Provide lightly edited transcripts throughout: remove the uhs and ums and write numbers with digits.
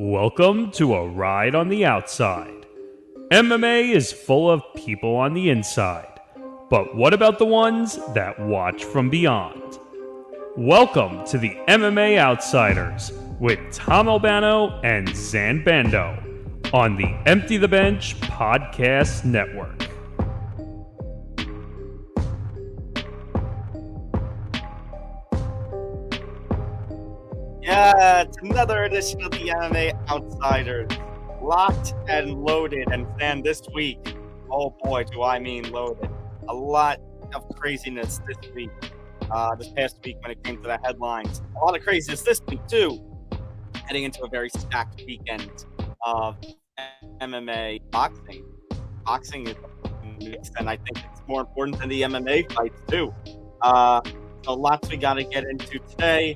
Welcome to A Ride on the Outside. MMA is full of people on the inside, but what about the ones that watch from beyond? Welcome to the MMA Outsiders with Tom Albano and Zain Bando on the Empty the Bench Podcast Network. Yeah, it's another edition of the MMA Outsiders. Locked and loaded. And then this week, oh boy, do I mean loaded. A lot of craziness this week. This past week when it came to the headlines. A lot of craziness this week, too. Heading into a very stacked weekend of MMA boxing. Boxing is mixed, and I think it's more important than the MMA fights, too. So lots we got to get into today.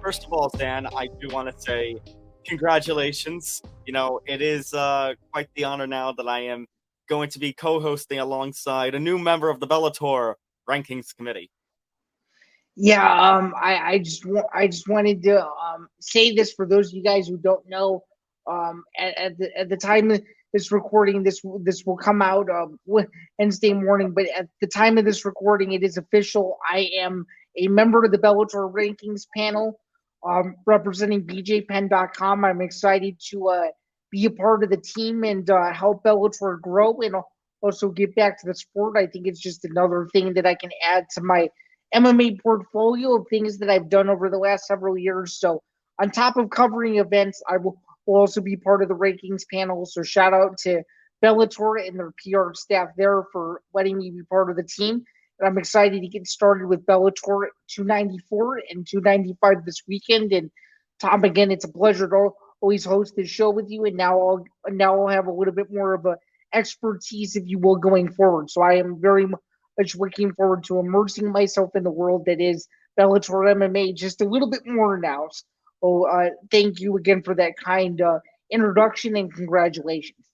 First of all, Zain, I do want to say congratulations. You know, it is quite the honor now that I am going to be co-hosting alongside a new member of the Bellator Rankings Committee. Yeah, I just wanted to say this for those of you guys who don't know. At the time of this recording, this will come out Wednesday morning. But at the time of this recording, it is official. I am a member of the Bellator Rankings panel, representing BJPen.com. I'm excited to be a part of the team and help Bellator grow and also get back to the sport. I think it's just another thing that I can add to my MMA portfolio of things that I've done over the last several years. So on top of covering events, I will also be part of the rankings panel. So shout out to Bellator and their PR staff there for letting me be part of the team. And I'm excited to get started with Bellator 294 and 295 this weekend. And Tom, again, it's a pleasure to always host this show with you. And now I'll have a little bit more of a expertise, if you will, going forward. So I am very much looking forward to immersing myself in the world that is Bellator MMA just a little bit more now. So thank you again for that kind introduction and congratulations.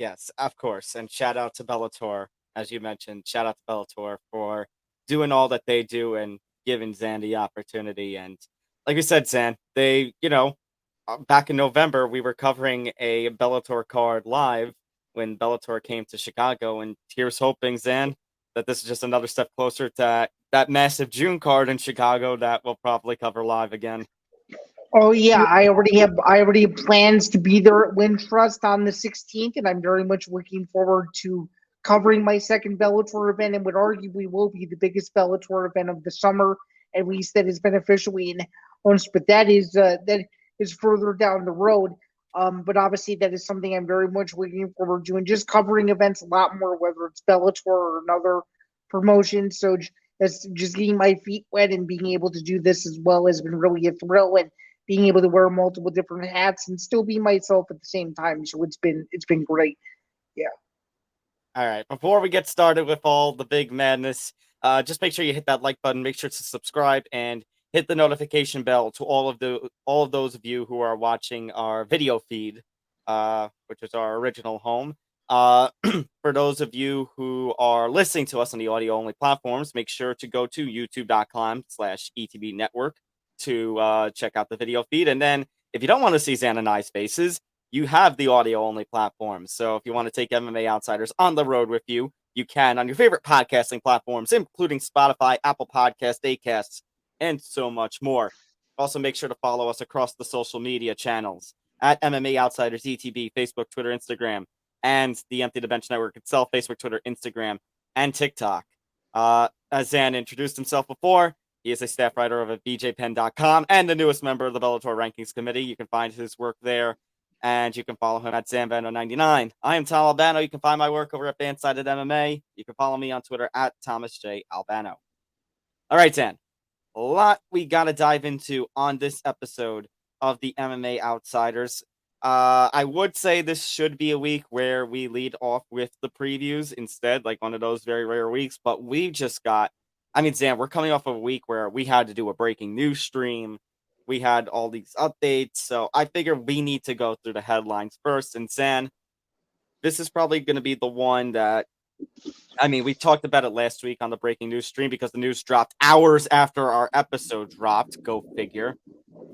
Yes, of course. And shout out to Bellator, as you mentioned. Shout out to Bellator for doing all that they do and giving Zain the opportunity. And like we said, Zain, they, back in November, we were covering a Bellator card live when Bellator came to Chicago, and here's hoping, Zain, that this is just another step closer to that massive June card in Chicago that we'll probably cover live again. Oh yeah, I already have plans to be there at Wintrust on the 16th, and I'm very much looking forward to covering my second Bellator event, and would arguably will be the biggest Bellator event of the summer, at least that has been officially announced. But that is further down the road. But obviously that is something I'm very much looking forward to, and just covering events a lot more, whether it's Bellator or another promotion. So just getting my feet wet and being able to do this as well has been really a thrill, and being able to wear multiple different hats and still be myself at the same time. So it's been great. Yeah. All right. Before we get started with all the big madness, just make sure you hit that like button, make sure to subscribe, and hit the notification bell to all of those of you who are watching our video feed, which is our original home. For those of you who are listening to us on the audio only platforms, make sure to go to youtube.com/ETB network to check out the video feed. And then if you don't want to see Zain and I's faces, you have the audio only platforms. So if you want to take MMA Outsiders on the road with you, you can on your favorite podcasting platforms, including Spotify, Apple Podcasts, Acast, and so much more. Also, make sure to follow us across the social media channels at MMA Outsiders ETB, Facebook, Twitter, Instagram, and the Empty the Bench Network itself, Facebook, Twitter, Instagram, and TikTok. As Zain introduced himself before, he is a staff writer of BJPen.com and the newest member of the Bellator Rankings Committee. You can find his work there, and you can follow him at ZainBando99. I am Tom Albano. You can find my work over at Bandsided MMA. You can follow me on Twitter at Thomas J. Albano. All right, Zain. A lot we got to dive into on this episode of the MMA Outsiders. I would say this should be a week where we lead off with the previews instead, like one of those very rare weeks. But we just got, Zain, we're coming off of a week where we had to do a breaking news stream. We had all these updates. So I figured we need to go through the headlines first. And Zain, this is probably going to be the one that I mean, we talked about it last week on the breaking news stream because the news dropped hours after our episode dropped. Go figure.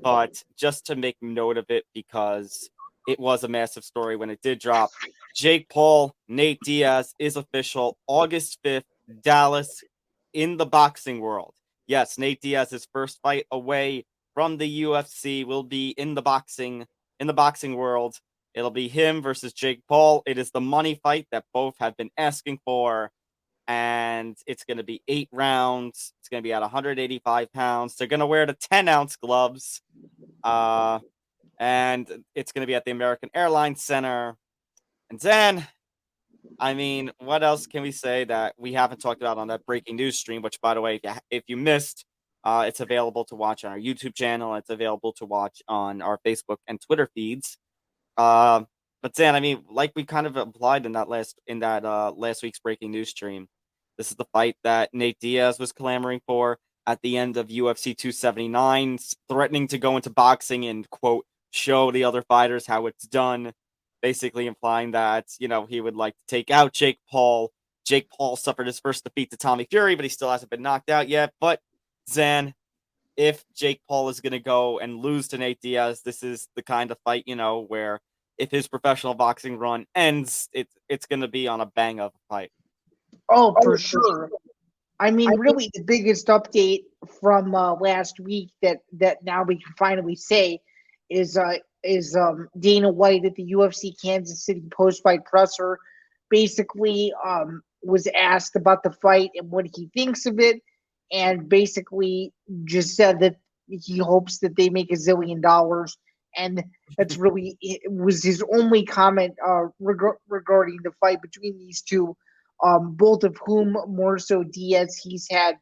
But just to make note of it, because it was a massive story when it did drop, Jake Paul, Nate Diaz is official. August 5th, Dallas, in the boxing world. Yes, Nate Diaz's first fight away from the UFC will be in the boxing world. It'll be him versus Jake Paul. It is the money fight that both have been asking for, and it's going to be 8 rounds. It's going to be at 185 pounds. They're going to wear the 10-ounce gloves. And it's going to be at the American Airlines Center. And then, I mean, what else can we say that we haven't talked about on that breaking news stream? Which, by the way, if you missed, it's available to watch on our YouTube channel. It's available to watch on our Facebook and Twitter feeds. But then, I mean, like we kind of implied in that last week's breaking news stream, this is the fight that Nate Diaz was clamoring for at the end of UFC 279, threatening to go into boxing and, quote, show the other fighters how it's done, basically implying that, you know, he would like to take out Jake Paul. Jake Paul suffered his first defeat to Tommy Fury, but he still hasn't been knocked out yet. But, Zain, if Jake Paul is going to go and lose to Nate Diaz, this is the kind of fight, you know, where if his professional boxing run ends, it's going to be on a bang of a fight. Oh, for sure. I mean, really, the biggest update from last week that now we can finally say is Dana White at the UFC Kansas City post-fight presser basically was asked about the fight and what he thinks of it, and basically just said that he hopes that they make $1 zillion, and that's really it was his only comment regarding the fight between these two. Both of whom, more so Diaz, he's had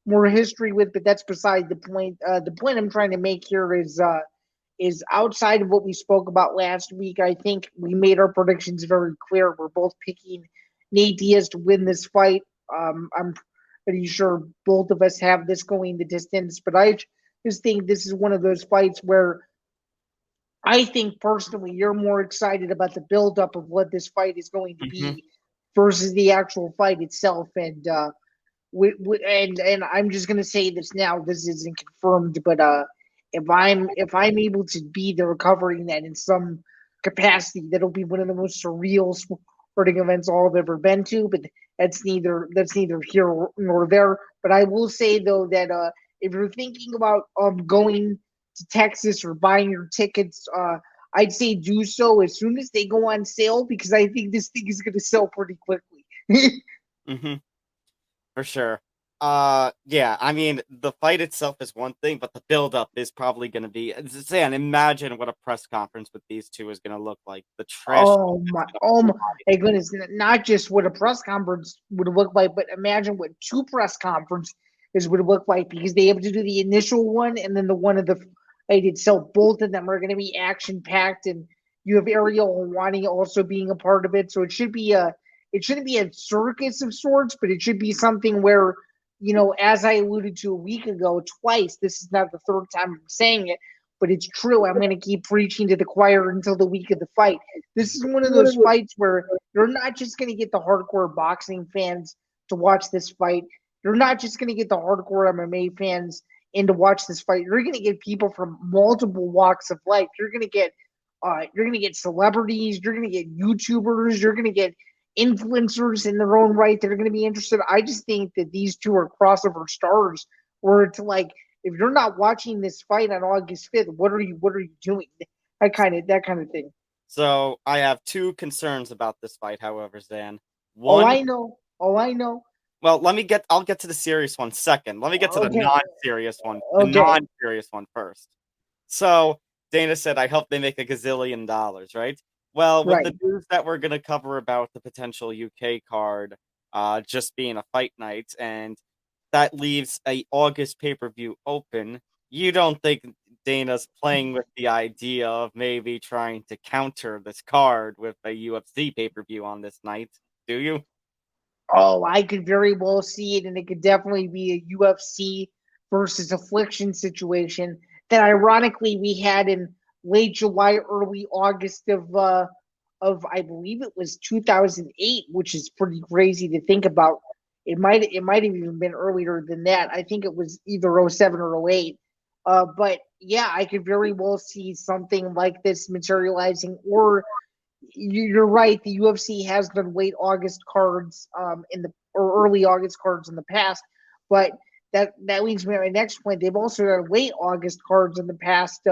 more history with, but that's beside the point. The point I'm trying to make here is outside of what we spoke about last week. I think we made our predictions very clear. We're both picking Nate Diaz to win this fight. I'm pretty sure both of us have this going the distance, but I just think this is one of those fights where I think personally you're more excited about the buildup of what this fight is going to be versus the actual fight itself. And and I'm just gonna say this now. This isn't confirmed, but if I'm able to be there covering that in some capacity, that'll be one of the most surreal sporting events I've ever been to. But that's neither here nor there. But I will say though that if you're thinking about going to Texas or buying your tickets, I'd say do so as soon as they go on sale, because I think this thing is going to sell pretty quickly. For sure. Yeah, I mean, the fight itself is one thing, but the build-up is probably going to be... Zain, imagine what a press conference with these two is going to look like. The trash... Oh my goodness. Not just what a press conference would look like, but imagine what two press conferences would look like, because they have to do the initial one and then the one of the fight itself. Both of them are going to be action-packed, and you have Ariel Helwani also being a part of it. So it shouldn't be a circus of sorts, but it should be something where, you know, as I alluded to a week ago, twice, this is not the third time I'm saying it, but it's true. I'm going to keep preaching to the choir until the week of the fight. This is one of those fights where you're not just going to get the hardcore boxing fans to watch this fight. You're not just going to get the hardcore MMA fans in to watch this fight. You're going to get people from multiple walks of life. You're going to get celebrities. You're going to get YouTubers. You're going to get influencers in their own right that are going to be interested. I just think that these two are crossover stars. Where it's like, if you're not watching this fight on August 5th, what are you doing? That kind of thing. So I have two concerns about this fight, however, Zain. One, Oh, I know. Well, I'll get to the serious one second. Let me get to the non-serious one. The non-serious one first. So Dana said, I hope they make $1 gazillion, right? Well, with the news that we're going to cover about the potential UK card just being a fight night, and that leaves a August pay-per-view open, you don't think Dana's playing with the idea of maybe trying to counter this card with a UFC pay-per-view on this night, do you? Oh, I could very well see it, and it could definitely be a UFC versus Affliction situation that ironically we had in late July, early August of of I believe it was 2008, which is pretty crazy to think about. It might have even been earlier than that. I think it was either '07 or '08. But yeah, I could very well see something like this materializing. Or you're right, the UFC has done late August cards or early August cards in the past, but that leads me to my next point. They've also done late August cards in the past.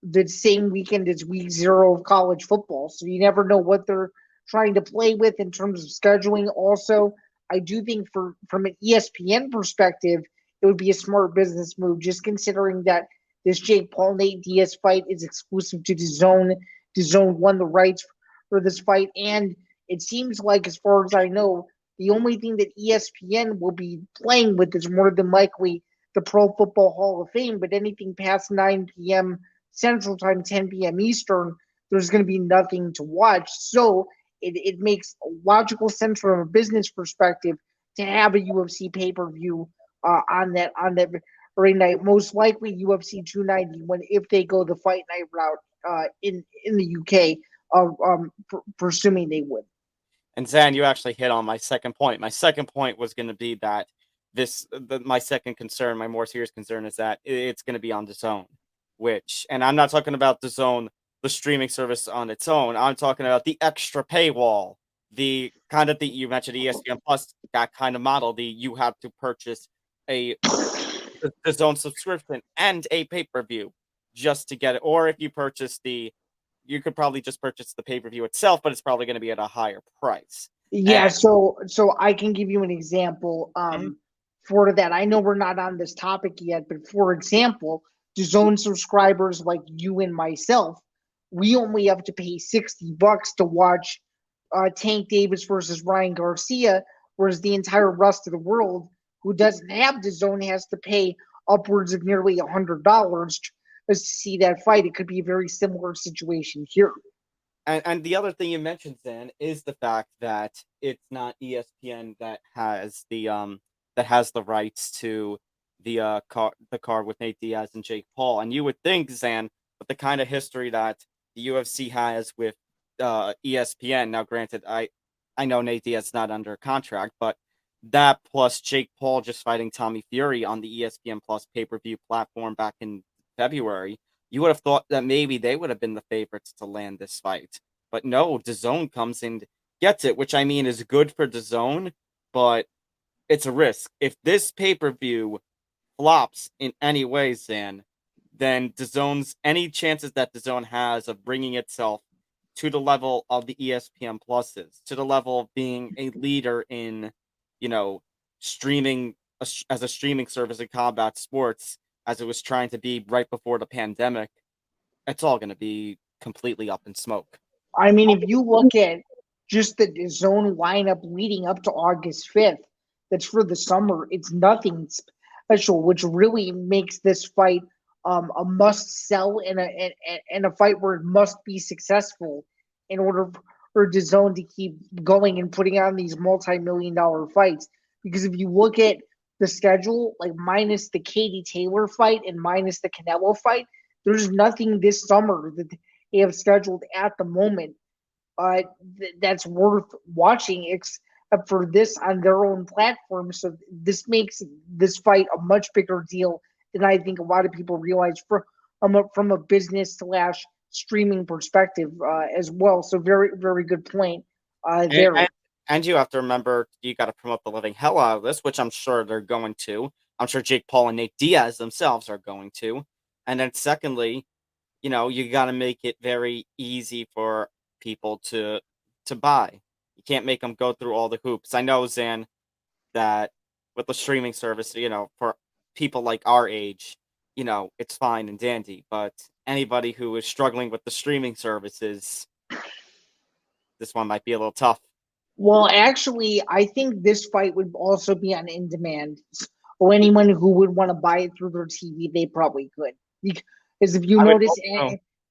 The same weekend as week 0 of college football. So you never know what they're trying to play with in terms of scheduling. Also, I do think from an ESPN perspective, it would be a smart business move, just considering that this Jake Paul Nate Diaz fight is exclusive to DAZN. DAZN won the rights for this fight, and it seems like, as far as I know, the only thing that ESPN will be playing with is more than likely the Pro Football Hall of Fame, but anything past 9 p.m. Central Time, 10 p.m. Eastern, there's going to be nothing to watch. So it makes logical sense from a business perspective to have a UFC pay-per-view on that very night. Most likely UFC 290 if they go the fight night route in the UK, presuming they would. And Zain, you actually hit on my second point. My second point was going to be that my second concern, my more serious concern, is that it's going to be on DAZN. And I'm not talking about DAZN, the streaming service on its own. I'm talking about the extra paywall, the kind of you mentioned ESPN Plus, that kind of model. You have to purchase a DAZN subscription and a pay-per-view just to get it. Or if you purchase you could probably just purchase the pay-per-view itself, but it's probably going to be at a higher price. Yeah, so I can give you an example for that. I know we're not on this topic yet, but for example, DAZN subscribers like you and myself, we only have to pay $60 to watch Tank Davis versus Ryan Garcia, whereas the entire rest of the world who doesn't have DAZN has to pay upwards of nearly $100 to see that fight. It could be a very similar situation here. And the other thing you mentioned, Zain, is the fact that it's not ESPN that has the rights to the card with Nate Diaz and Jake Paul. And you would think, Zain, with the kind of history that the UFC has with ESPN. Now, granted, I know Nate Diaz is not under contract, but that plus Jake Paul just fighting Tommy Fury on the ESPN Plus pay-per-view platform back in February, you would have thought that maybe they would have been the favorites to land this fight. But no, DAZN comes and gets it, which I mean is good for DAZN, but it's a risk. If this pay-per-view flops in any way, Zain, then DAZN's any chances that DAZN has of bringing itself to the level of the ESPN Pluses, to the level of being a leader in, streaming as a streaming service in combat sports, as it was trying to be right before the pandemic, it's all going to be completely up in smoke. I mean, if you look at just the DAZN lineup leading up to August 5th, that's for the summer, it's nothing special, which really makes this fight a must sell and a fight where it must be successful in order for DAZN to keep going and putting on these multi-million-dollar fights. Because if you look at the schedule, like minus the Katie Taylor fight and minus the Canelo fight, there's nothing this summer that they have scheduled at the moment that's worth watching except for this on their own platform. So this makes this fight a much bigger deal than I think a lot of people realize from a business / streaming perspective as well. So very, very good point there. And you have to remember, you got to promote the living hell out of this, which I'm sure they're going to. I'm sure Jake Paul and Nate Diaz themselves are going to. And then secondly, you got to make it very easy for people to buy. You can't make them go through all the hoops. I know, Zain, that with the streaming service, for people like our age, it's fine and dandy. But anybody who is struggling with the streaming services, this one might be a little tough. Well, actually, I think this fight would also be on in demand. Or anyone who would want to buy it through their TV, they probably could. Because if you notice,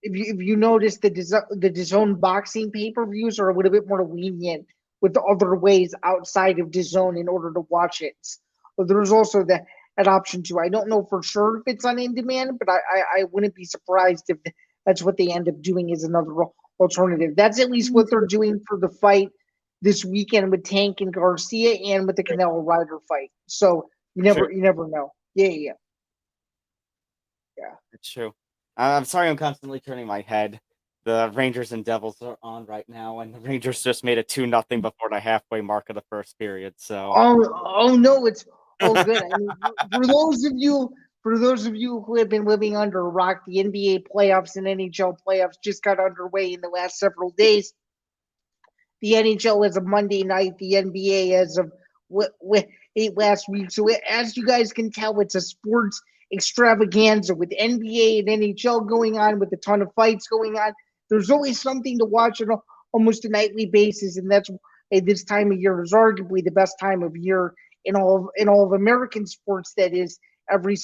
if you notice, the DAZN boxing pay-per-views are a little bit more lenient with the other ways outside of DAZN in order to watch it. But there's also that option too. I don't know for sure if it's on in demand, but I wouldn't be surprised if that's what they end up doing, is another alternative. That's at least what they're doing for the fight this weekend with Tank and Garcia and with the Canelo Ryder fight. So you never know. Yeah. It's true. I'm sorry I'm constantly turning my head. The Rangers and Devils are on right now, and the Rangers just made it 2-0 before the halfway mark of the first period. So Oh no, it's all good. I mean, for those of you who have been living under a rock, the NBA playoffs and NHL playoffs just got underway in the last several days. The NHL as of Monday night, the NBA as of last week. So as you guys can tell, it's a sports extravaganza with NBA and NHL going on, with a ton of fights going on. There's always something to watch on almost a nightly basis, and that's this time of year is arguably the best time of year in all of American sports. That is every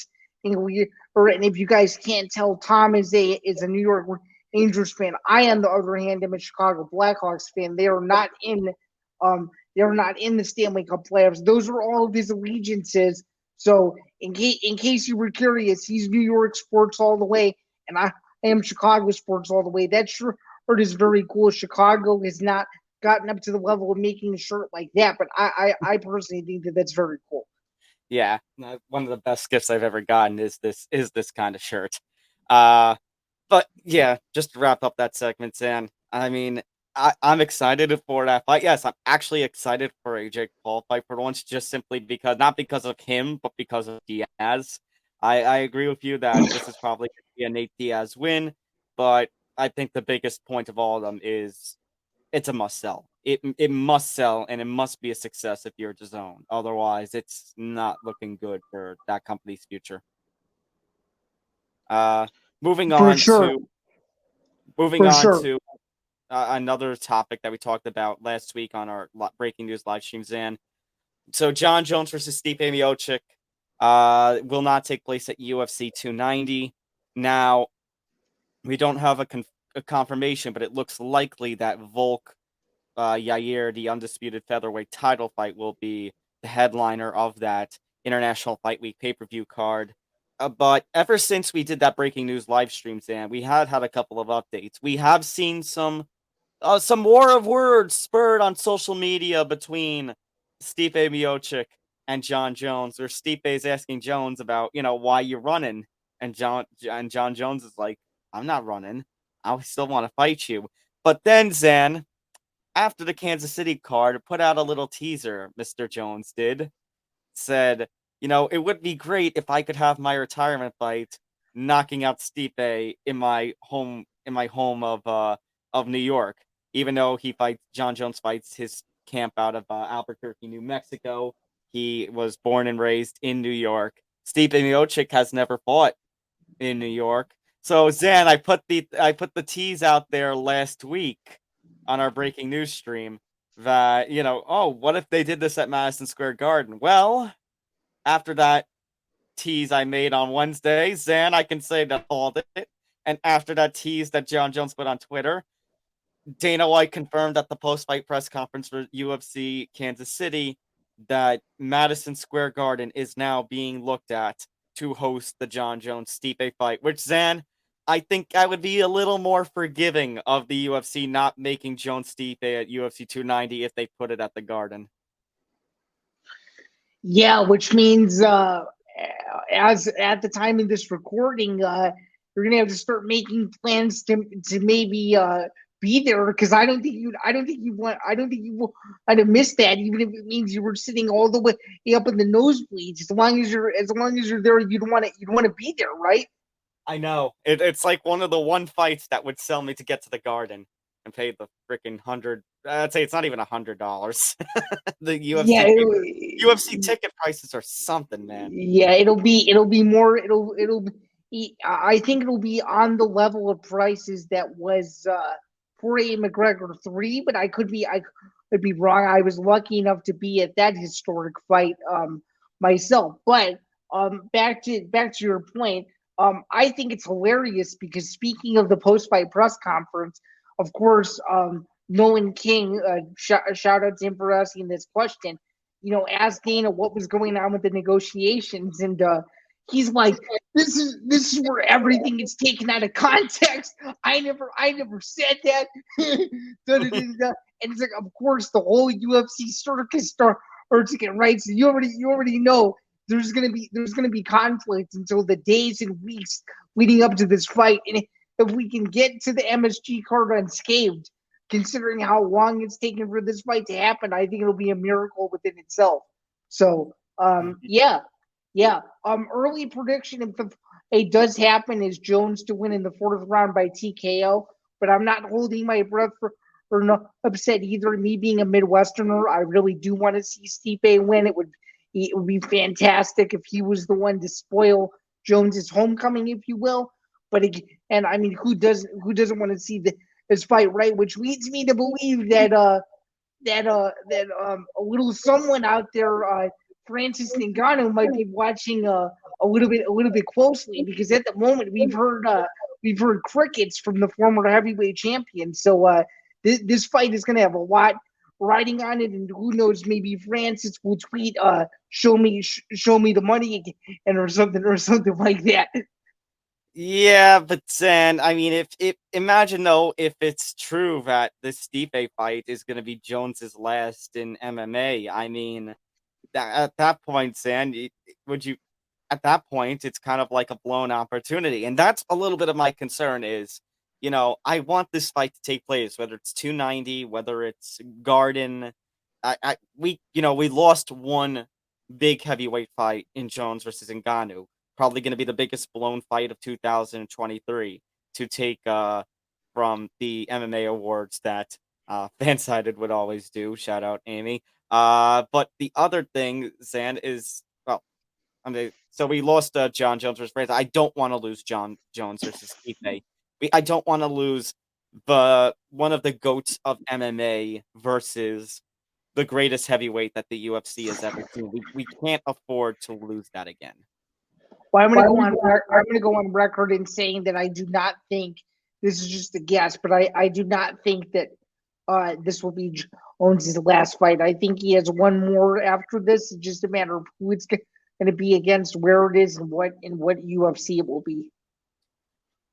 single year. And if you guys can't tell, Tom is a New York Rangers fan. I, on the other hand, am a Chicago Blackhawks fan. They are not in the Stanley Cup playoffs. Those are all of his allegiances. So in case you were curious, he's New York sports all the way, and I am Chicago sports all the way. That shirt is very cool. Chicago has not gotten up to the level of making a shirt like that, but I personally think that that's very cool. Yeah, one of the best gifts I've ever gotten is this kind of shirt. But yeah, just to wrap up that segment, Zan, I mean, I'm excited for that fight. Yes, I'm actually excited for a Jake Paul fight for once, just simply because, not because of him, but because of Diaz. I agree with you that this is probably going to be a Nate Diaz win, but I think the biggest point of all of them is it's a must sell. It must sell, and it must be a success if you're DAZN. Otherwise, it's not looking good for that company's future. Moving on to another topic that we talked about last week on our breaking news live stream, Zan. So Jon Jones versus Stipe Miocic will not take place at UFC 290. Now, we don't have a confirmation, but it looks likely that Volk Yair, the undisputed featherweight title fight, will be the headliner of that International Fight Week pay-per-view card. But ever since we did that breaking news live stream, Zan, we had a couple of updates. We have seen some war of words spurred on social media between Stipe Miocic and Jon Jones, where Stipe is asking Jones about, why you're running, and Jon Jones is like, I'm not running. I still want to fight you. But then, Zan, after the Kansas City card, put out a little teaser, Mr. Jones did. Said, it would be great if I could have my retirement fight knocking out Stipe in my home of New York. Even though Jon Jones fights his camp out of Albuquerque, New Mexico. He was born and raised in New York. Stipe Miocic has never fought in New York. So Zan, I put the tease out there last week on our breaking news stream that, what if they did this at Madison Square Garden? Well, after that tease I made on Wednesday, Zan, I can say that I called it. And after that tease that Jon Jones put on Twitter, Dana White confirmed at the post-fight press conference for UFC Kansas City that Madison Square Garden is now being looked at to host the Jon Jones-Stipe fight, which, Zan, I think I would be a little more forgiving of the UFC not making Jones-Stipe at UFC 290 if they put it at the Garden. Yeah, which means as at the time of this recording, you're gonna have to start making plans to maybe be there, because I don't think you want to miss that, even if it means you were sitting all the way up in the nosebleeds. As long as you're there, you'd want to be there, right? I know. It's like one of the one fights that would sell me to get to the Garden and pay the freaking $100. I'd say it's not even $100. The UFC ticket prices are something, man. Yeah, it'll be more. I think it'll be on the level of prices that was Poirier McGregor 3, but I could be wrong. I was lucky enough to be at that historic fight myself. But back to your point, I think it's hilarious because, speaking of the post-fight press conference, of course, Nolan King, shout out to him for asking this question, asked Dana what was going on with the negotiations, and he's like, this is where everything is taken out of context. I never said that. And it's like, of course, the whole UFC circus starts to get right. So you already know there's gonna be conflict until the days and weeks leading up to this fight. And if we can get to the MSG card unscathed, considering how long it's taken for this fight to happen, I think it'll be a miracle within itself. So, yeah. Early prediction, if it does happen, is Jones to win in the fourth round by TKO. But I'm not holding my breath or no upset either. Me being a Midwesterner, I really do want to see Stipe win. It would be fantastic if he was the one to spoil Jones's homecoming, if you will. But and I mean, who doesn't want to see this fight, right? Which leads me to believe that a little someone out there, Francis Ngannou, might be watching a little bit closely, because at the moment we've heard crickets from the former heavyweight champion. So this fight is going to have a lot riding on it, and who knows, maybe Francis will tweet, show me the money again, or something like that. Yeah, but then, I mean, if imagine though, if it's true that this Stipe fight is going to be Jones's last in MMA, I mean, at that point, Zan, would you? At that point, it's kind of like a blown opportunity, and that's a little bit of my concern. Is, I want this fight to take place, whether it's 290, whether it's Garden. We lost one big heavyweight fight in Jones versus Ngannou. Probably going to be the biggest blown fight of 2023 to take from the MMA awards that Fansided would always do. Shout out Amy. But the other thing, Zan, is, well, I mean, so we lost Jon Jones versus Francis. I don't want to lose Jon Jones versus Stipe. I don't want to lose one of the GOATs of MMA versus the greatest heavyweight that the UFC has ever seen. We can't afford to lose that again. Well, I'm going to go on record in saying that I do not think, this is just a guess, but I do not think that this will be Jones' last fight. I think he has one more after this. It's just a matter of who it's going to be against, where it is, and what UFC it will be.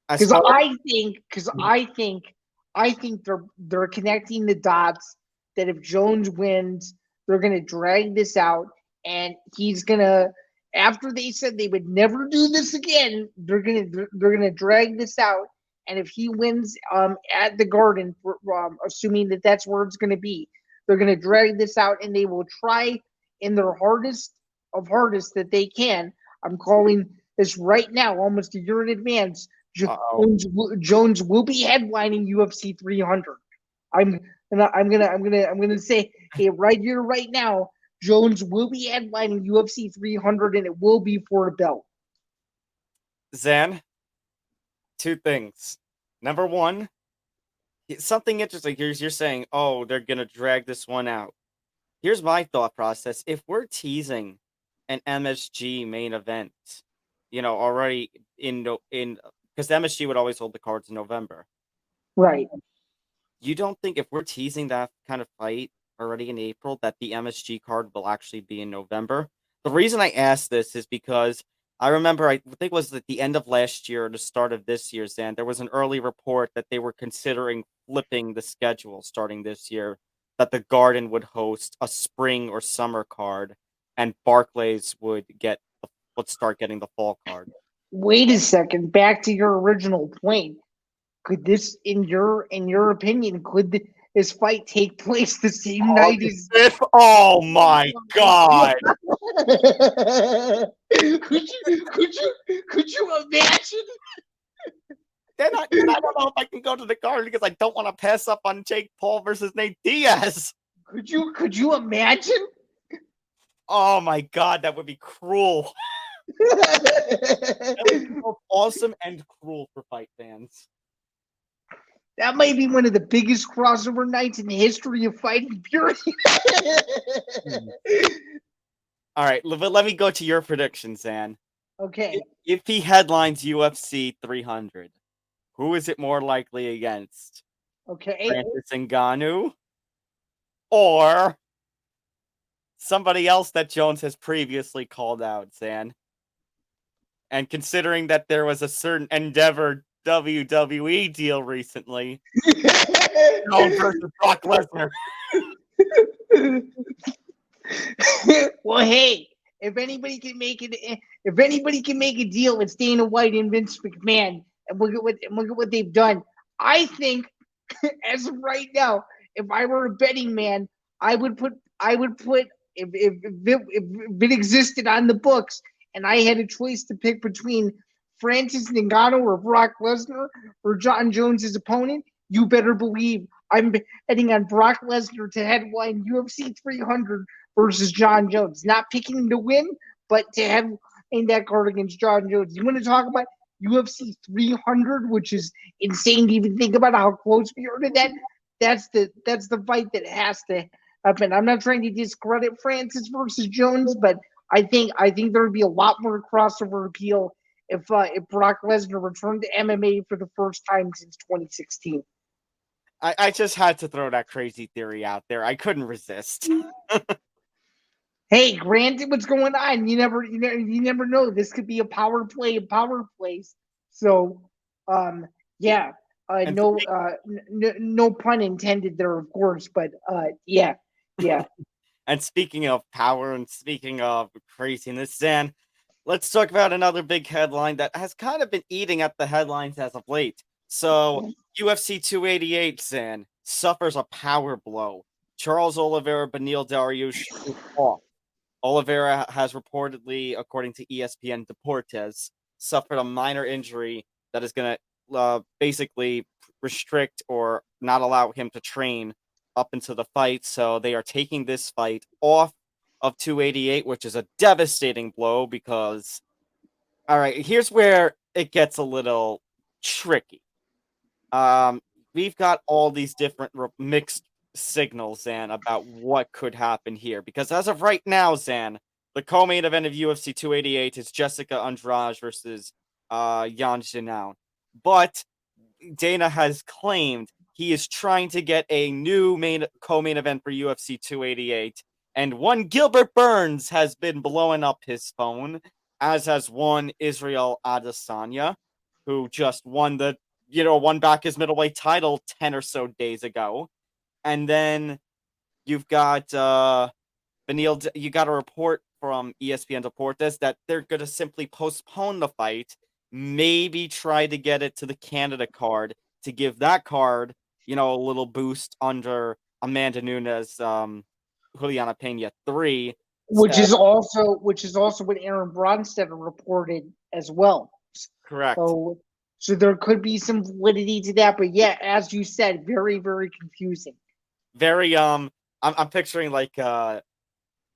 Because I think they're connecting the dots that if Jones wins, they're going to drag this out, and he's going to, after they said they would never do this again, they're gonna drag this out, and if he wins at the Garden, assuming that that's where it's gonna be, they're gonna drag this out, and they will try in their hardest that they can. I'm calling this right now, almost a year in advance. Jones will be headlining UFC 300. I'm gonna say it right here, right now. Jones will be headlining UFC 300, and it will be for a belt. Zan, two things. Number one, something interesting. You're saying, oh, they're going to drag this one out. Here's my thought process. If we're teasing an MSG main event, already because MSG would always hold the cards in November. Right. You don't think if we're teasing that kind of fight already in April, that the MSG card will actually be in November? The reason I ask this is because I remember, I think it was at the end of last year or the start of this year, Zan, there was an early report that they were considering flipping the schedule starting this year, that the Garden would host a spring or summer card, and Barclays would start getting the fall card. Wait a second. Back to your original point. Could this, in your opinion, this fight take place the same night as? Oh my God! Could you imagine? Then I don't know if I can go to the Garden because I don't want to pass up on Jake Paul versus Nate Diaz. Could you imagine? Oh my God, that would be cruel. That would be both awesome and cruel for fight fans. That might be one of the biggest crossover nights in the history of fighting, period. All right, let me go to your prediction, Zan. Okay. If he headlines UFC 300, who is it more likely against? Okay. Francis Ngannou or somebody else that Jones has previously called out, Zan? And considering that there was a certain Endeavor WWE deal recently, Jones versus Brock Lesnar. Well, hey, if anybody can make a deal, it's Dana White and Vince McMahon, and look at what they've done. I think, as of right now, if I were a betting man, I would put if it existed on the books, and I had a choice to pick between Francis Ngannou or Brock Lesnar or Jon Jones' opponent, you better believe I'm betting on Brock Lesnar to headline UFC 300 versus Jon Jones. Not picking him to win, but to headline that card against Jon Jones. You want to talk about UFC 300, which is insane to even think about how close we are to that. That's the fight that has to happen. I'm not trying to discredit Francis versus Jones, but I think there would be a lot more crossover appeal if Brock Lesnar returned to MMA for the first time since 2016. I just had to throw that crazy theory out there. I couldn't resist. Hey, granted, what's going on? You never know. This could be a power play. So, yeah. No pun intended there, of course, but yeah. And speaking of power and speaking of craziness, Zain, let's talk about another big headline that has kind of been eating at the headlines as of late. So, UFC 288, Zain, suffers a power blow. Charles Oliveira, Beneil, Dariush is off. Oliveira has reportedly, according to ESPN Deportes, suffered a minor injury that is going to basically restrict or not allow him to train up into the fight. So they are taking this fight off of 288, which is a devastating blow because, all right, here's where it gets a little tricky. We've got all these different mixed signals, Zain, about what could happen here. Because as of right now, Zain, the co-main event of UFC 288 is Jessica Andrade versus Yan Xiaonan. But Dana has claimed he is trying to get a new co-main event for UFC 288. And one Gilbert Burns has been blowing up his phone, as has one Israel Adesanya, who just won back his middleweight title 10 or so days ago. And then you've got Beneil. You got a report from ESPN Deportes that they're going to simply postpone the fight, maybe try to get it to the Canada card to give that card, a little boost under Amanda Nunes, Juliana Pena 3. Which is also what Aaron Bronstedt reported as well. Correct. So there could be some validity to that, but yeah, as you said, very, very confusing. Very I'm picturing like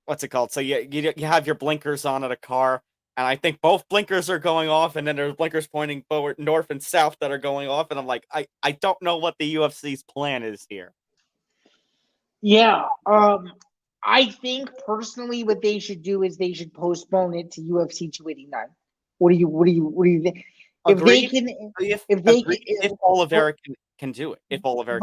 what's it called? So you have your blinkers on at a car, and I think both blinkers are going off, and then there's blinkers pointing forward north and south that are going off, and I'm like, I don't know what the UFC's plan is here. Yeah, I think personally what they should do is they should postpone it to UFC 289. What do you think? Agreed. If Oliveira can do it, if Oliveira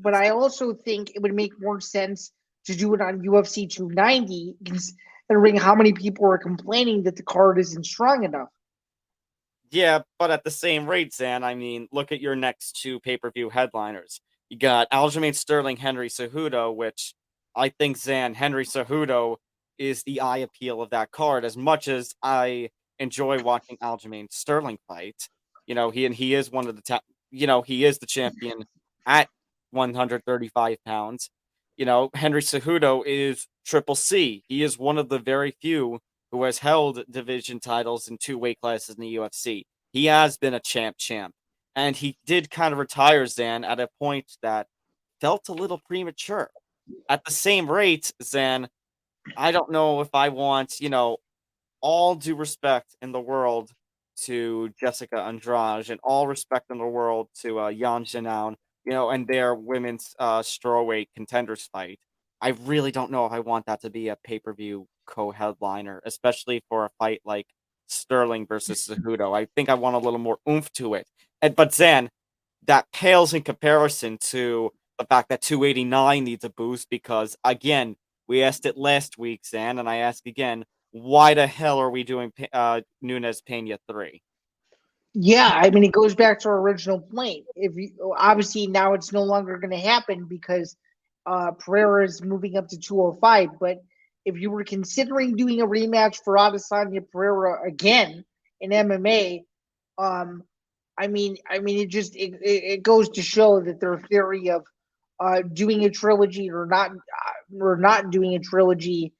but I also think it would make more sense to do it on UFC 290, considering how many people are complaining that the card isn't strong enough. Yeah, but at the same rate, Zain, I mean, look at your next two pay-per-view headliners. You got Aljamain Sterling, Henry Cejudo, which I think, Zain, Henry Cejudo is the eye appeal of that card. As much as I enjoy watching Aljamain Sterling fight, he is one of the top. He is the champion at 135 pounds. Henry Cejudo is Triple C. He is one of the very few who has held division titles in 2 weight classes in the UFC. He has been a champ. And he did kind of retire, Zain, at a point that felt a little premature. At the same rate, Zain, I don't know if I want, all due respect in the world to Jessica Andrade and all respect in the world to Yan Xiaonan, and their women's strawweight contenders fight. I really don't know if I want that to be a pay-per-view co-headliner, especially for a fight like Sterling versus Cejudo. I think I want a little more oomph to it. But Zain, that pales in comparison to the fact that 289 needs a boost because, again, we asked it last week, Zain, and I ask again, why the hell are we doing Nunes Pena 3? Yeah, I mean, it goes back to our original point. If you obviously now it's no longer going to happen because Pereira is moving up to 205. But if you were considering doing a rematch for Adesanya Pereira again in MMA, it goes to show that their theory of doing a trilogy or not doing a trilogy,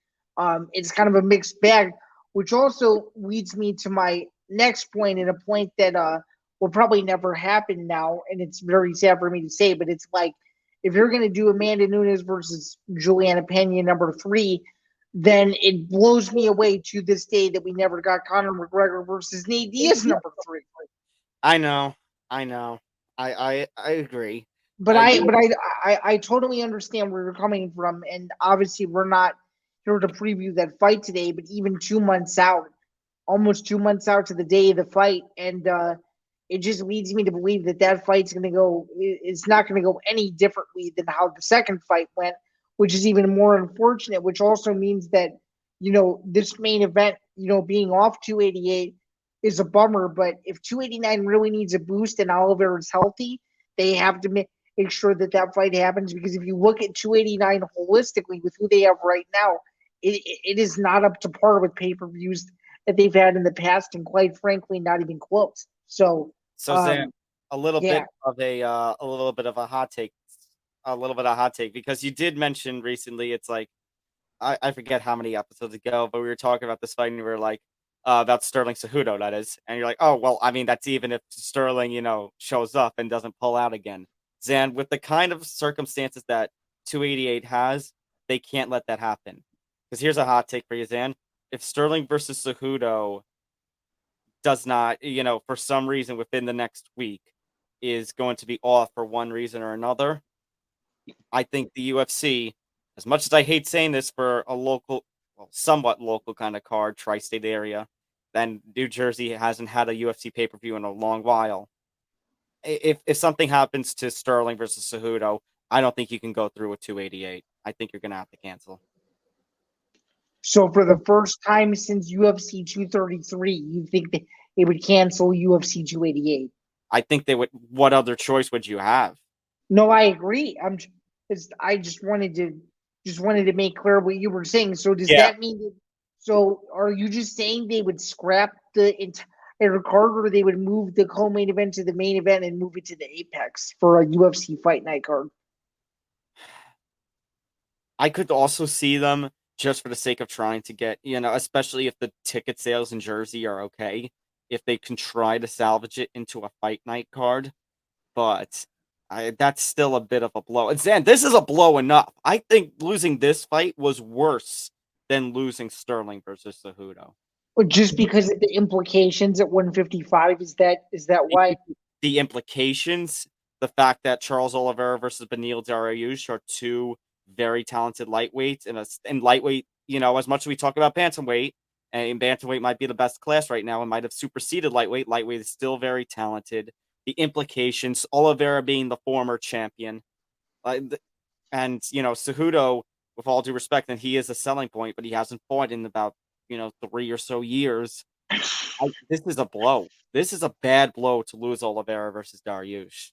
it's kind of a mixed bag, which also leads me to my next point, and a point that will probably never happen now, and it's very sad for me to say, but it's like if you're going to do Amanda Nunes versus Juliana Pena number 3, then it blows me away to this day that we never got Conor McGregor versus Nate Diaz number 3. I know. I agree. But I totally understand where you're coming from, and obviously we're not here to preview that fight today. But even 2 months out, almost 2 months out to the day of the fight, and it just leads me to believe that that fight's going to go. It's not going to go any differently than how the second fight went, which is even more unfortunate. Which also means that this main event, being off 288 is a bummer. But if 289 really needs a boost and Oliveira is healthy, they have to make sure that that fight happens, because if you look at 289 holistically with who they have right now, it is not up to par with pay-per-views that they've had in the past, and quite frankly, not even close. So Zan, a little bit of a hot take, because you did mention recently, it's like I forget how many episodes ago, but we were talking about this fight and we were like about Sterling Cejudo, that is, and you're like, oh well, I mean that's even if Sterling shows up and doesn't pull out again. Zan, with the kind of circumstances that 288 has, they can't let that happen. Because here's a hot take for you, Zan. If Sterling versus Cejudo does not, for some reason within the next week, is going to be off for one reason or another, I think the UFC, as much as I hate saying this for a local, well, somewhat local kind of card, tri-state area, then New Jersey hasn't had a UFC pay-per-view in a long while. If something happens to Sterling versus Cejudo, I don't think you can go through with 288. I think you're going to have to cancel. So for the first time since UFC 233, you think that they would cancel UFC 288? I think they would. What other choice would you have? No, I agree. I just wanted to make clear what you were saying. So does that mean that? So are you just saying they would scrap the entire card, or they would move the co-main event to the main event and move it to the Apex for a UFC Fight Night card? I could also see them, just for the sake of trying to get, especially if the ticket sales in Jersey are okay, if they can try to salvage it into a fight night card. But that's still a bit of a blow. And Zan, this is a blow enough. I think losing this fight was worse than losing Sterling versus Cejudo. Just because of the implications at 155, is that why? The implications, the fact that Charles Oliveira versus Beneil Dariush are two very talented lightweights, and lightweight, as much as we talk about bantamweight, and bantamweight might be the best class right now and might have superseded lightweight. Lightweight is still very talented. The implications, Oliveira being the former champion, and Cejudo, with all due respect, and he is a selling point, but he hasn't fought in about 3 or so years. This is a blow. This is a bad blow to lose Oliveira versus Dariush.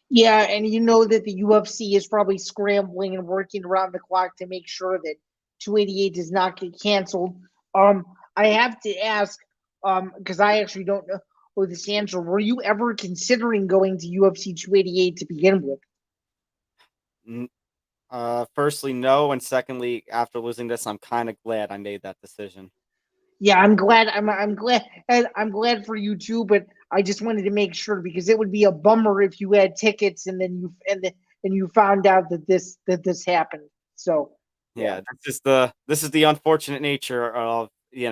Yeah, and you know that the UFC is probably scrambling and working around the clock to make sure that 288 does not get canceled. I have to ask, because I actually don't know this answer. Were you ever considering going to UFC 288 to begin with? Firstly, no, and secondly, after losing this, I'm kind of glad I made that decision. Yeah, I'm glad. I'm glad. And I'm glad for you too. But I just wanted to make sure, because it would be a bummer if you had tickets and then you found out that this happened. So yeah, this is the unfortunate nature of the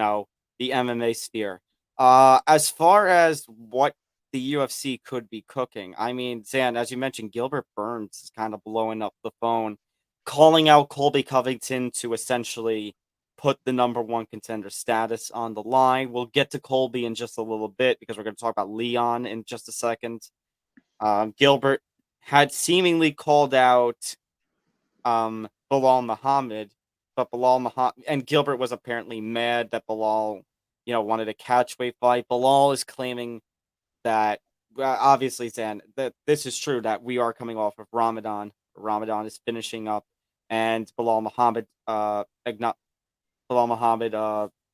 MMA sphere. As far as what the UFC could be cooking, I mean, Zan, as you mentioned, Gilbert Burns is kind of blowing up the phone, calling out Colby Covington to essentially put the number one contender status on the line. We'll get to Colby in just a little bit because we're going to talk about Leon in just a second. Gilbert had seemingly called out Bilal Muhammad but Bilal Muhammad and Gilbert was apparently mad that Bilal, wanted a catchweight fight. Bilal is claiming that, obviously, Zain, that this is true, that we are coming off of Ramadan. Ramadan is finishing up, and Bilal Muhammad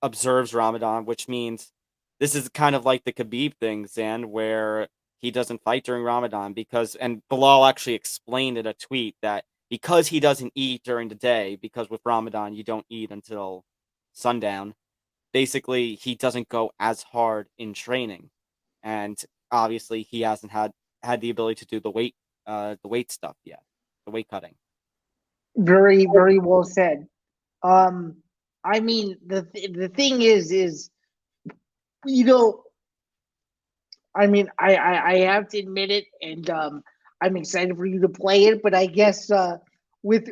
observes Ramadan, which means this is kind of like the Khabib thing, Zain, where he doesn't fight during Ramadan and Bilal actually explained in a tweet that because he doesn't eat during the day, because with Ramadan you don't eat until sundown, basically he doesn't go as hard in training, and obviously he hasn't had the ability to do the weight stuff yet, the weight cutting. Very, very well said. I mean, the thing is, I mean, I have to admit it, and I'm excited for you to play it. But I guess with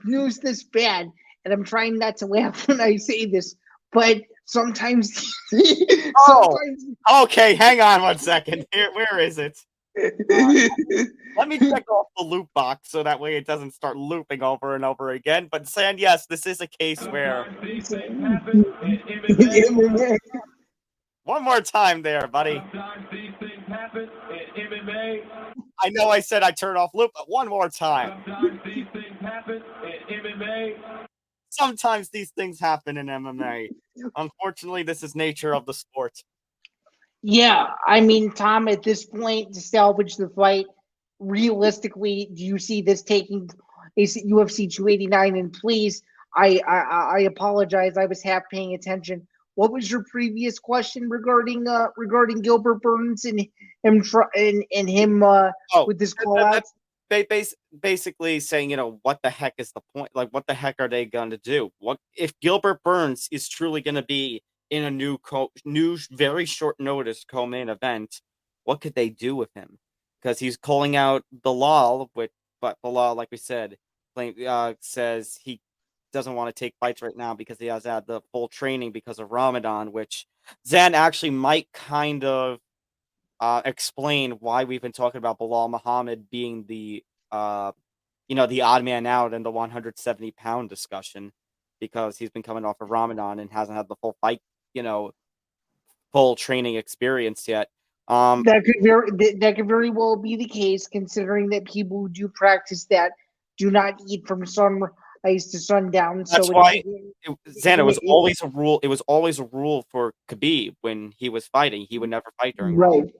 news this bad, and I'm trying not to laugh when I say this, but sometimes, sometimes. Okay, hang on one second. Where is it? Let me check off the loop box so that way it doesn't start looping over and over again. But Zain, yes, this is a case where one more time there, buddy. I know I said I turned off loop, but one more time. Sometimes these things happen in MMA. Unfortunately, this is nature of the sport. Yeah, I mean, Tom, at this point, to salvage the fight, realistically, do you see this taking place at UFC 289? And please, I apologize. I was half paying attention. What was your previous question regarding Gilbert Burns and him with this call out? Basically saying, what the heck is the point? Like, what the heck are they going to do? What if Gilbert Burns is truly going to be in a new very short notice co-main event? What could they do with him? Because he's calling out Bilal, but Bilal, like we said, says he doesn't want to take fights right now because he has had the full training because of Ramadan, which Zain actually might kind of explain why we've been talking about Bilal Muhammad being the the odd man out in the 170-pound discussion, because he's been coming off of Ramadan and hasn't had the full fight, full training experience yet. That could very well be the case, considering that people who do practice that do not eat from sunrise to sundown. That's why, Zain, it was always a rule. It was always a rule for Khabib when he was fighting. He would never fight during Ramadan.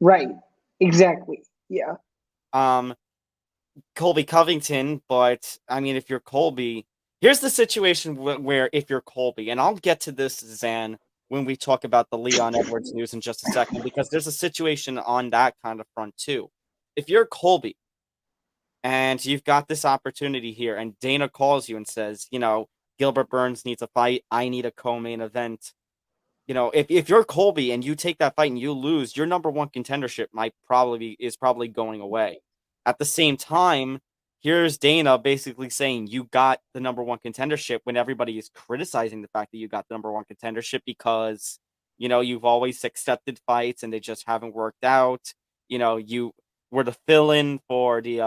Right. Exactly. Yeah. Colby Covington, but I mean, if you're Colby, here's the situation where if you're Colby, and I'll get to this, Zain, when we talk about the Leon Edwards news in just a second, because there's a situation on that kind of front too. If you're Colby and you've got this opportunity here, and Dana calls you and says, Gilbert Burns needs a fight, I need a co-main event. If you're Colby and you take that fight and you lose, your number one contendership is probably going away. At the same time, here's Dana basically saying you got the number one contendership when everybody is criticizing the fact that you got the number one contendership because, you've always accepted fights and they just haven't worked out. You were the fill-in for the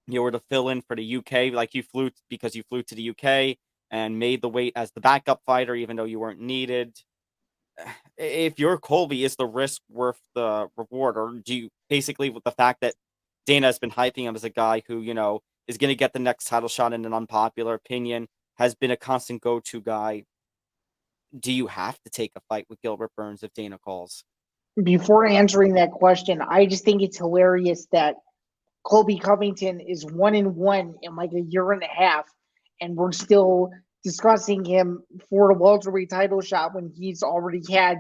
UK, like you flew to the UK and made the weight as the backup fighter, even though you weren't needed. If you're Colby, is the risk worth the reward? Or do you, basically, with the fact that Dana has been hyping him as a guy who, is going to get the next title shot in an unpopular opinion, has been a constant go-to guy, do you have to take a fight with Gilbert Burns if Dana calls? Before answering that question, I just think it's hilarious that Colby Covington is 1-1 in like a year and a half, and we're still discussing him for a welterweight title shot when he's already had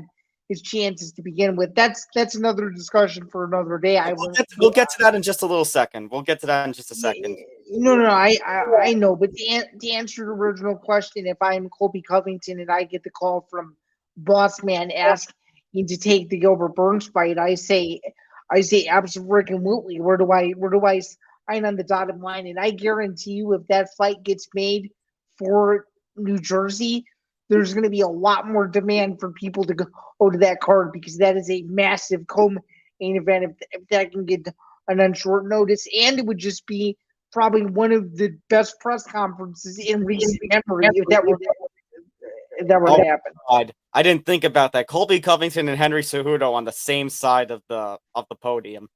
his chances to begin with. That's another discussion for another day. We'll get to that in just a little second. No, I know, but to answer your original question, if I'm Colby Covington and I get the call from Boss Man asking to take the Gilbert Burns fight, I say absolutely. Where do I sign on the dotted line? And I guarantee you, if that fight gets made for New Jersey, there's going to be a lot more demand for people to go to that card, because that is a massive co-main event if that can get done on short notice. And it would just be probably one of the best press conferences in recent memory if that were to happen. God. I didn't think about that. Colby Covington and Henry Cejudo on the same side of the podium.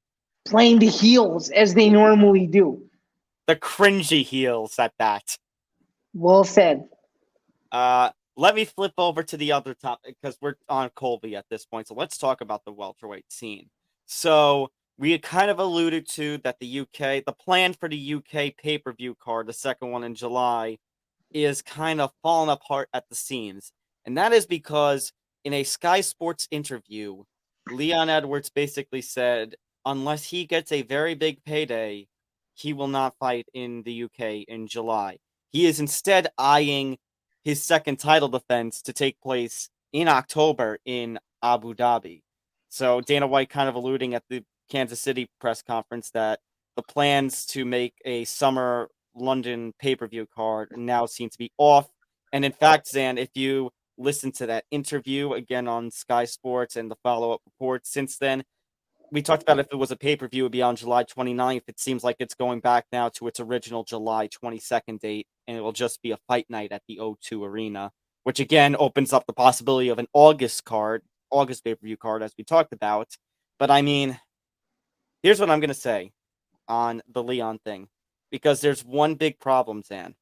Playing the heels as they normally do. The cringy heels at that. Well said. Let me flip over to the other topic because we're on Colby at this point. So let's talk about the welterweight scene. So we had kind of alluded to that the plan for the UK pay-per-view card, the second one in July, is kind of falling apart at the seams. And that is because in a Sky Sports interview, Leon Edwards basically said, unless he gets a very big payday, he will not fight in the UK in July. He is instead eyeing his second title defense to take place in October in Abu Dhabi. So Dana White kind of alluding at the Kansas City press conference that the plans to make a summer London pay-per-view card now seem to be off. And in fact, Zain, if you listen to that interview again on Sky Sports and the follow-up reports since then, we talked about if it was a pay-per-view, it would be on July 29th. It seems like it's going back now to its original July 22nd date, and it will just be a fight night at the O2 Arena, which again opens up the possibility of an August pay-per-view card, as we talked about. But I mean, here's what I'm going to say on the Leon thing, because there's one big problem, Zain.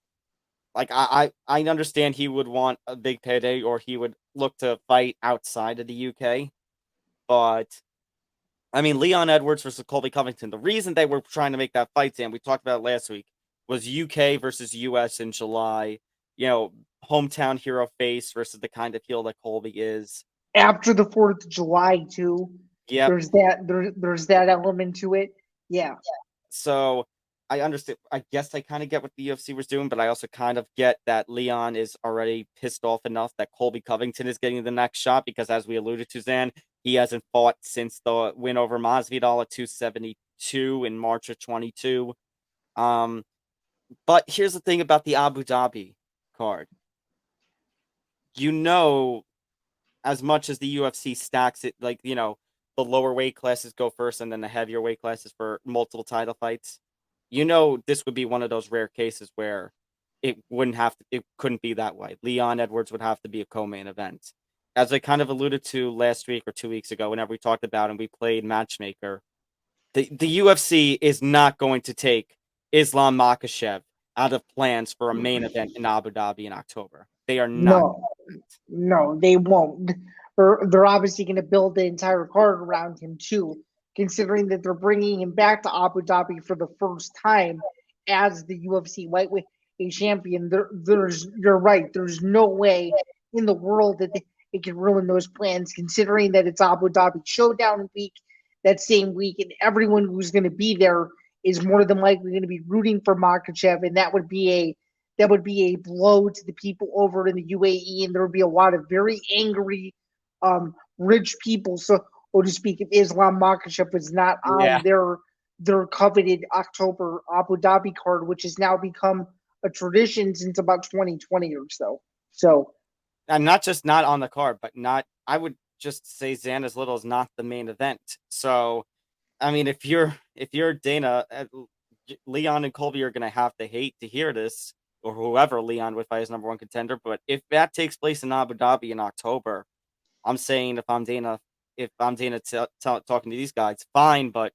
Like, I understand he would want a big payday or he would look to fight outside of the UK, but I mean, Leon Edwards versus Colby Covington. The reason they were trying to make that fight, Sam, we talked about it last week, was UK versus US in July. You know, hometown hero face versus the kind of heel that Colby is. After the 4th of July, too. Yeah. There's that element to it. Yeah. So I understand. I guess I kind of get what the UFC was doing, but I also kind of get that Leon is already pissed off enough that Colby Covington is getting the next shot because, as we alluded to, Zain, he hasn't fought since the win over Masvidal at 272 in March of 22. But here's the thing about the Abu Dhabi card. You know, as much as the UFC stacks it, like, you know, the lower weight classes go first and then the heavier weight classes for multiple title fights. You know, this would be one of those rare cases where it couldn't be that way. Leon Edwards would have to be a co-main event. As I kind of alluded to last week or 2 weeks ago, whenever we talked about and we played Matchmaker, the UFC is not going to take Islam Makhachev out of plans for a main event in Abu Dhabi in October. They are not. No, they won't. They're obviously going to build the entire card around him too, considering that they're bringing him back to Abu Dhabi for the first time as the UFC lightweight champion. You're right. There's no way in the world that it can ruin those plans, considering that it's Abu Dhabi Showdown week that same week, and everyone who's going to be there is more than likely going to be rooting for Makhachev, and that would be a blow to the people over in the UAE, and there would be a lot of very angry, rich people, so to speak, if Islam Makhachev was not on their coveted October Abu Dhabi card, which has now become a tradition since about 2020 or so. So. And not just not on the card, but I would just say Zain as little as not the main event. So, I mean, if you're Dana, Leon and Colby are going to have to hate to hear this, or whoever Leon would fight as number one contender. But if that takes place in Abu Dhabi in October, I'm saying if I'm Dana talking to these guys, fine, but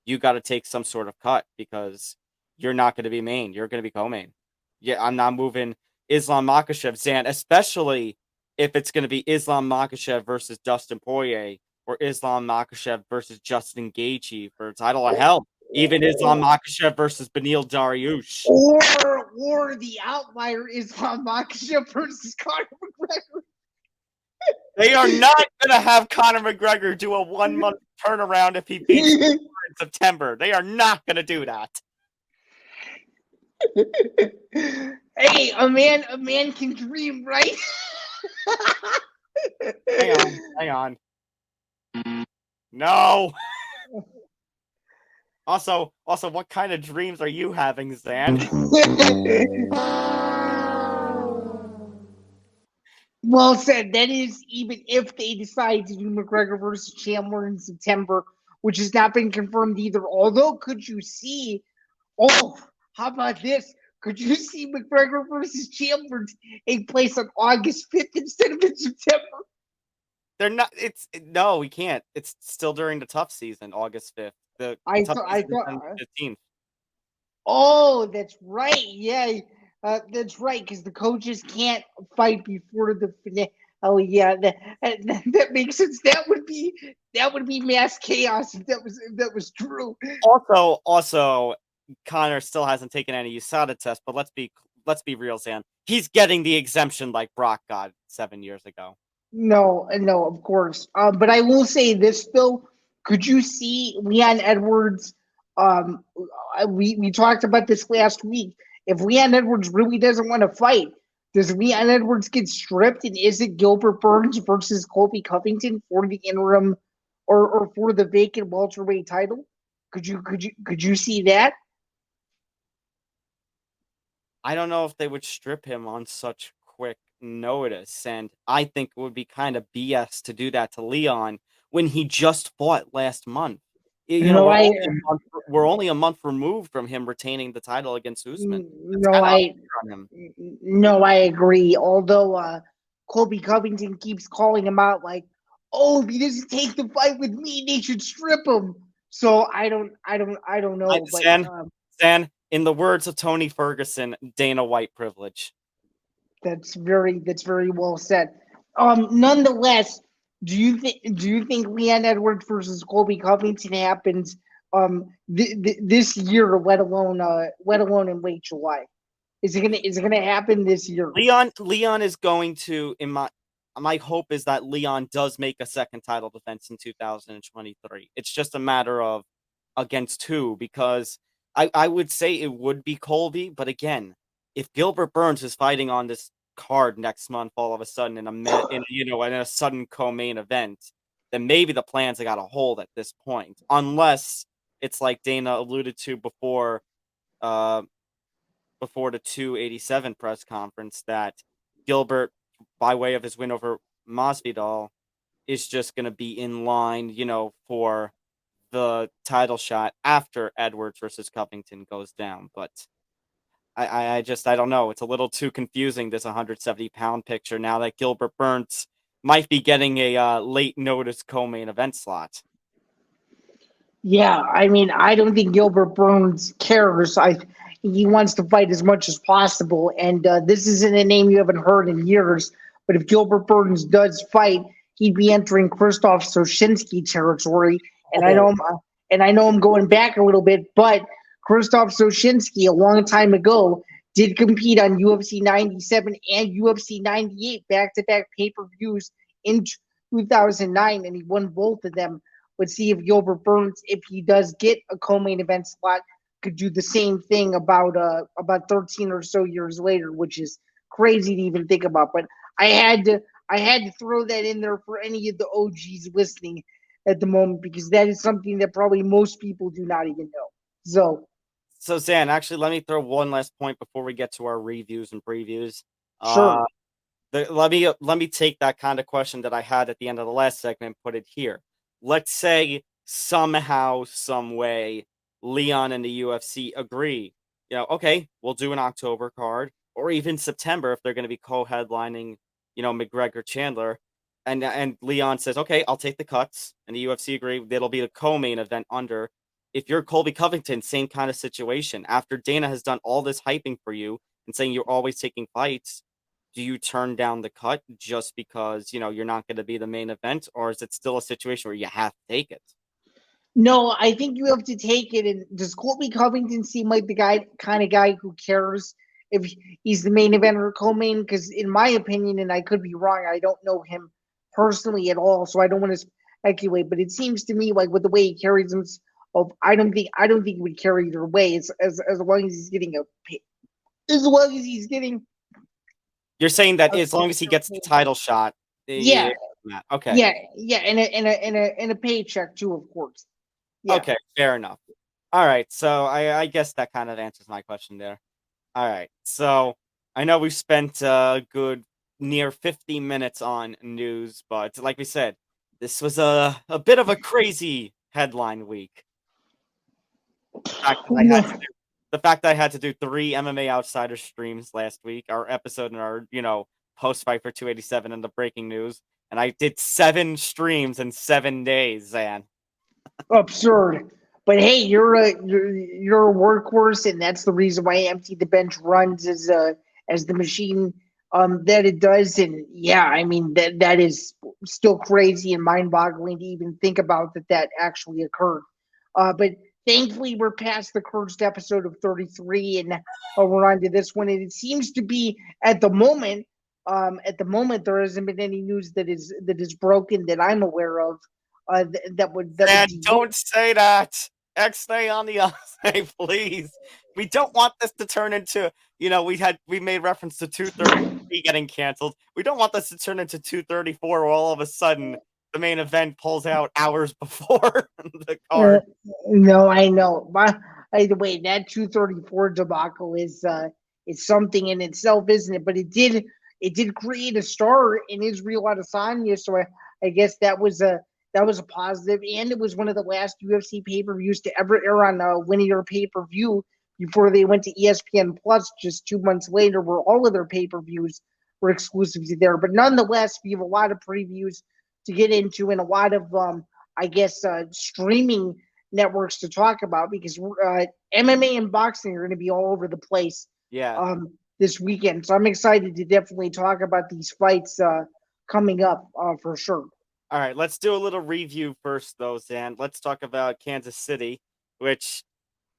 you got to take some sort of cut because you're not going to be main. You're going to be co-main. Yeah, I'm not moving Islam Makhachev, Zain, especially if it's going to be Islam Makhachev versus Dustin Poirier or Islam Makhachev versus Justin Gaethje for a title. Of hell, even Islam Makhachev versus Beneil Dariush. Or the outlier Islam Makhachev versus Conor McGregor. They are not going to have Conor McGregor do a 1-month turnaround if he beats in September. They are not going to do that. Hey, a man can dream, right? Hang on. No. Also, what kind of dreams are you having, Zain? Well said. That is even if they decide to do McGregor versus Chandler in September, which has not been confirmed either. Although, could you see? Oh, How about this? Could you see McGregor versus Chandler take place on August 5th instead of in September? They're not. No, we can't. It's still during the tough season, August 5th. The tough I season is thought. on the 15th. Oh, that's right. Yeah, that's right. Because the coaches can't fight before the finale. Oh yeah, that makes sense. That would be mass chaos if that was true. Also, Connor still hasn't taken any USADA test, but let's be real, Zan. He's getting the exemption like Brock got 7 years ago. No, of course. But I will say this though. Could you see Leon Edwards? We talked about this last week. If Leon Edwards really doesn't want to fight, does Leon Edwards get stripped? And is it Gilbert Burns versus Colby Covington for the interim or for the vacant welterweight title? Could you see that? I don't know if they would strip him on such quick notice, and I think it would be kind of BS to do that to Leon when he just fought last month. No, We're only a month removed from him retaining the title against Usman. no, I agree. Although Colby Covington keeps calling him out like, "Oh, if he doesn't take the fight with me, they should strip him." So I don't know. Stan, in the words of Tony Ferguson, Dana White privilege. That's very well said. Nonetheless, do you think Leon Edwards versus Colby Covington happens this year, let alone in late July? Is it gonna happen this year? Leon is going to, in my hope is that Leon does make a second title defense in 2023. It's just a matter of against who, because I would say it would be Colby, but again, if Gilbert Burns is fighting on this card next month all of a sudden in a sudden co-main event, then maybe the plans have got a hold at this point, unless it's like Dana alluded to before the 287 press conference, that Gilbert, by way of his win over Masvidal, is just going to be in line, for the title shot after Edwards versus Covington goes down. But I don't know. It's a little too confusing, this 170-pound picture, now that Gilbert Burns might be getting a late notice co-main event slot. Yeah, I mean, I don't think Gilbert Burns cares. He wants to fight as much as possible, and this isn't a name you haven't heard in years. But if Gilbert Burns does fight, he'd be entering Krzysztof Soshinski territory. And I know I'm going back a little bit, but Krzysztof Soshinski, a long time ago, did compete on UFC 97 and UFC 98 back-to-back pay-per-views in 2009, and he won both of them. Let's see if Gilbert Burns, if he does get a co-main event slot, could do the same thing about 13 or so years later, which is crazy to even think about. But I had to throw that in there for any of the OGs listening at the moment, because that is something that probably most people do not even know. So Zan, actually, let me throw one last point before we get to our reviews and previews. Sure. Let me take that kind of question that I had at the end of the last segment and put it here. Let's say somehow, some way, Leon and the UFC agree. Okay, we'll do an October card, or even September if they're going to be co-headlining, McGregor Chandler. And Leon says, okay, I'll take the cuts, and the UFC agree. It'll be the co-main event under. If you're Colby Covington, same kind of situation. After Dana has done all this hyping for you and saying you're always taking fights, do you turn down the cut just because, you're not going to be the main event? Or is it still a situation where you have to take it? No, I think you have to take it. And does Colby Covington seem like the kind of guy who cares if he's the main event or co-main? Because in my opinion, and I could be wrong, I don't know him personally at all, so I don't want to speculate. But it seems to me like with the way he carries himself, I don't think he would carry either way. As long as he's getting You're saying that as long as he gets the title shot. Yeah. Okay. Yeah, and a paycheck too, of course. Yeah. Okay, fair enough. All right, so I guess that kind of answers my question there. All right, so I know we've spent a good near 50 minutes on news, but like we said, this was a bit of a crazy headline week. The the fact that I had to do 3 MMA Outsider streams last week, our episode and our, post-fight for 287 and the breaking news, and I did 7 streams in 7 days, Zan. Absurd. But hey, you're a workhorse, and that's the reason why Empty the Bench runs as the machine that it does. And yeah, I mean that is still crazy and mind-boggling to even think about that actually occurred. But thankfully, we're past the cursed episode of 33, and we're on to this one. And it seems to be at the moment, there hasn't been any news that is broken that I'm aware of. Don't say that. X-Nay on the outside, please. We don't want this to turn into, we made reference to 233 getting canceled. We don't want this to turn into 234 where all of a sudden the main event pulls out hours before the card. No, I know. By the way, that 234 debacle is something in itself, isn't it? But it did create a star in Israel Adesanya, so I guess that was a positive, and it was one of the last UFC pay-per-views to ever air on a linear pay-per-view before they went to ESPN Plus just 2 months later, where all of their pay-per-views were exclusively there. But nonetheless, we have a lot of previews to get into and a lot of, streaming networks to talk about, because MMA and boxing are going to be all over the place this weekend. So I'm excited to definitely talk about these fights coming up for sure. All right, let's do a little review first, though, Zan. Let's talk about Kansas City, which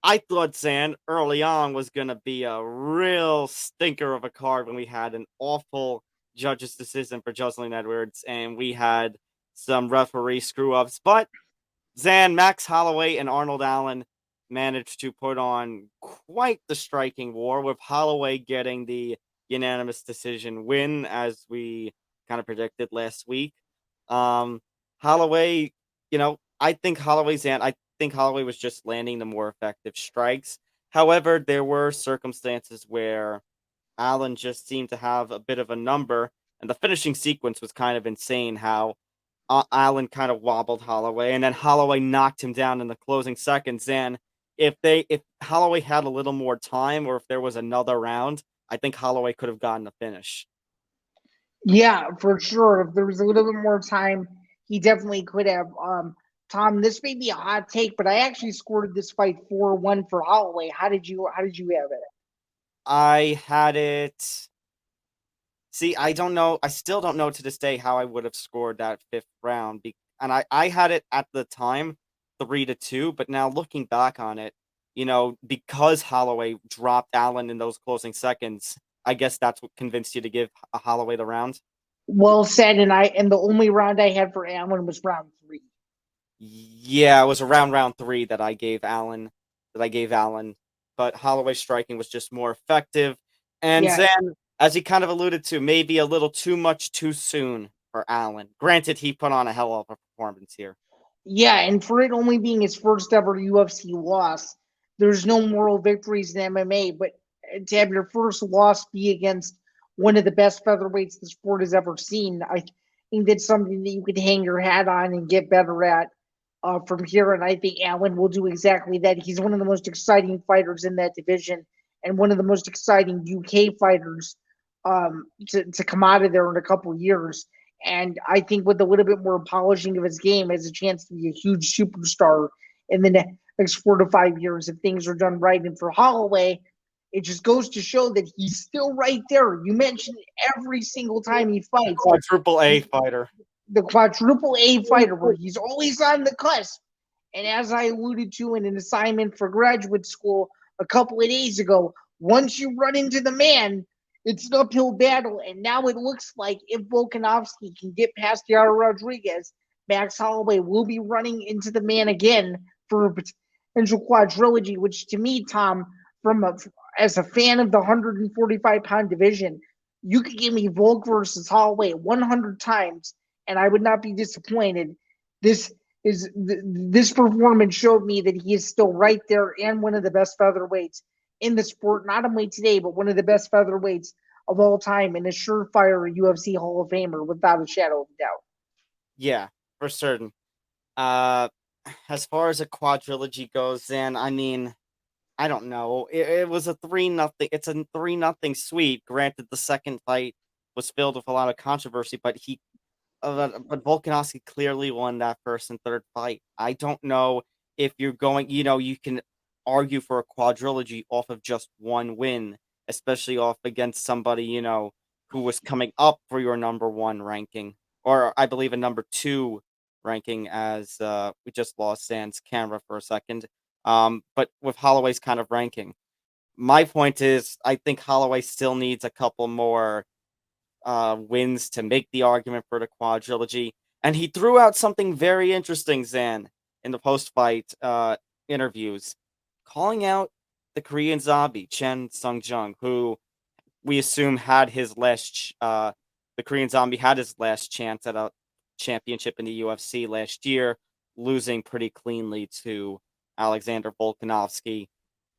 I thought, Zan, early on was going to be a real stinker of a card when we had an awful judge's decision for Jocelyn Edwards, and we had some referee screw-ups. But, Zan, Max Holloway and Arnold Allen managed to put on quite the striking war, with Holloway getting the unanimous decision win, as we kind of predicted last week. Holloway, I think Holloway was just landing the more effective strikes. However, there were circumstances where Allen just seemed to have a bit of a number, and the finishing sequence was kind of insane how Allen kind of wobbled Holloway, and then Holloway knocked him down in the closing seconds. And if Holloway had a little more time, or if there was another round, I think Holloway could have gotten the finish. Yeah, for sure. If there was a little bit more time, he definitely could have. Tom, this may be a hot take, but I actually scored this fight 4-1 for Holloway. How did you have it? I had it. See, I don't know. I still don't know to this day how I would have scored that 5th round. And I had it at the time 3-2, but now looking back on it, because Holloway dropped Allen in those closing seconds, I guess that's what convinced you to give Holloway the round. Well said, and the only round I had for Allen was round 3. Yeah, it was around round 3 that I gave Allen. But Holloway's striking was just more effective. And then, as he kind of alluded to, maybe a little too much too soon for Allen. Granted, he put on a hell of a performance here. Yeah, and for it only being his first ever UFC loss, there's no moral victories in MMA, but to have your first loss be against one of the best featherweights the sport has ever seen, I think that's something that you could hang your hat on and get better at from here. And I think Allen will do exactly that. He's one of the most exciting fighters in that division, and one of the most exciting UK fighters to come out of there in a couple of years. And I think with a little bit more polishing of his game, has a chance to be a huge superstar in the next 4 to 5 years if things are done right. And for Holloway, it just goes to show that he's still right there. You mentioned every single time he fights. Quadruple A fighter. The quadruple A fighter, where he's always on the cusp. And as I alluded to in an assignment for graduate school a couple of days ago, once you run into the man, it's an uphill battle. And now it looks like if Volkanovski can get past Yair Rodriguez, Max Holloway will be running into the man again for a potential quadrilogy, which to me, Tom, as a fan of the 145-pound division, you could give me Volk versus Holloway 100 times, and I would not be disappointed. This performance showed me that he is still right there and one of the best featherweights in the sport, not only today, but one of the best featherweights of all time, and a surefire UFC Hall of Famer without a shadow of a doubt. Yeah, for certain. As far as a quadrilogy goes, then, I mean, I don't know. It was a 3-0. It's a 3-0 sweep. Granted, the second fight was filled with a lot of controversy, but but Volkanovski clearly won that first and third fight. I don't know if you're going. You can argue for a quadrilogy off of just one win, especially off against somebody who was coming up for your number one ranking, or I believe a number two ranking, as we just lost Zan's camera for a second. But with Holloway's kind of ranking, my point is, I think Holloway still needs a couple more wins to make the argument for the quadrilogy. And he threw out something very interesting, Zan, in the post-fight interviews, calling out the Korean zombie, Chen Sung-jung, who we assume had his last, the Korean zombie had his last chance at a championship in the UFC last year, losing pretty cleanly to Alexander Volkanovski.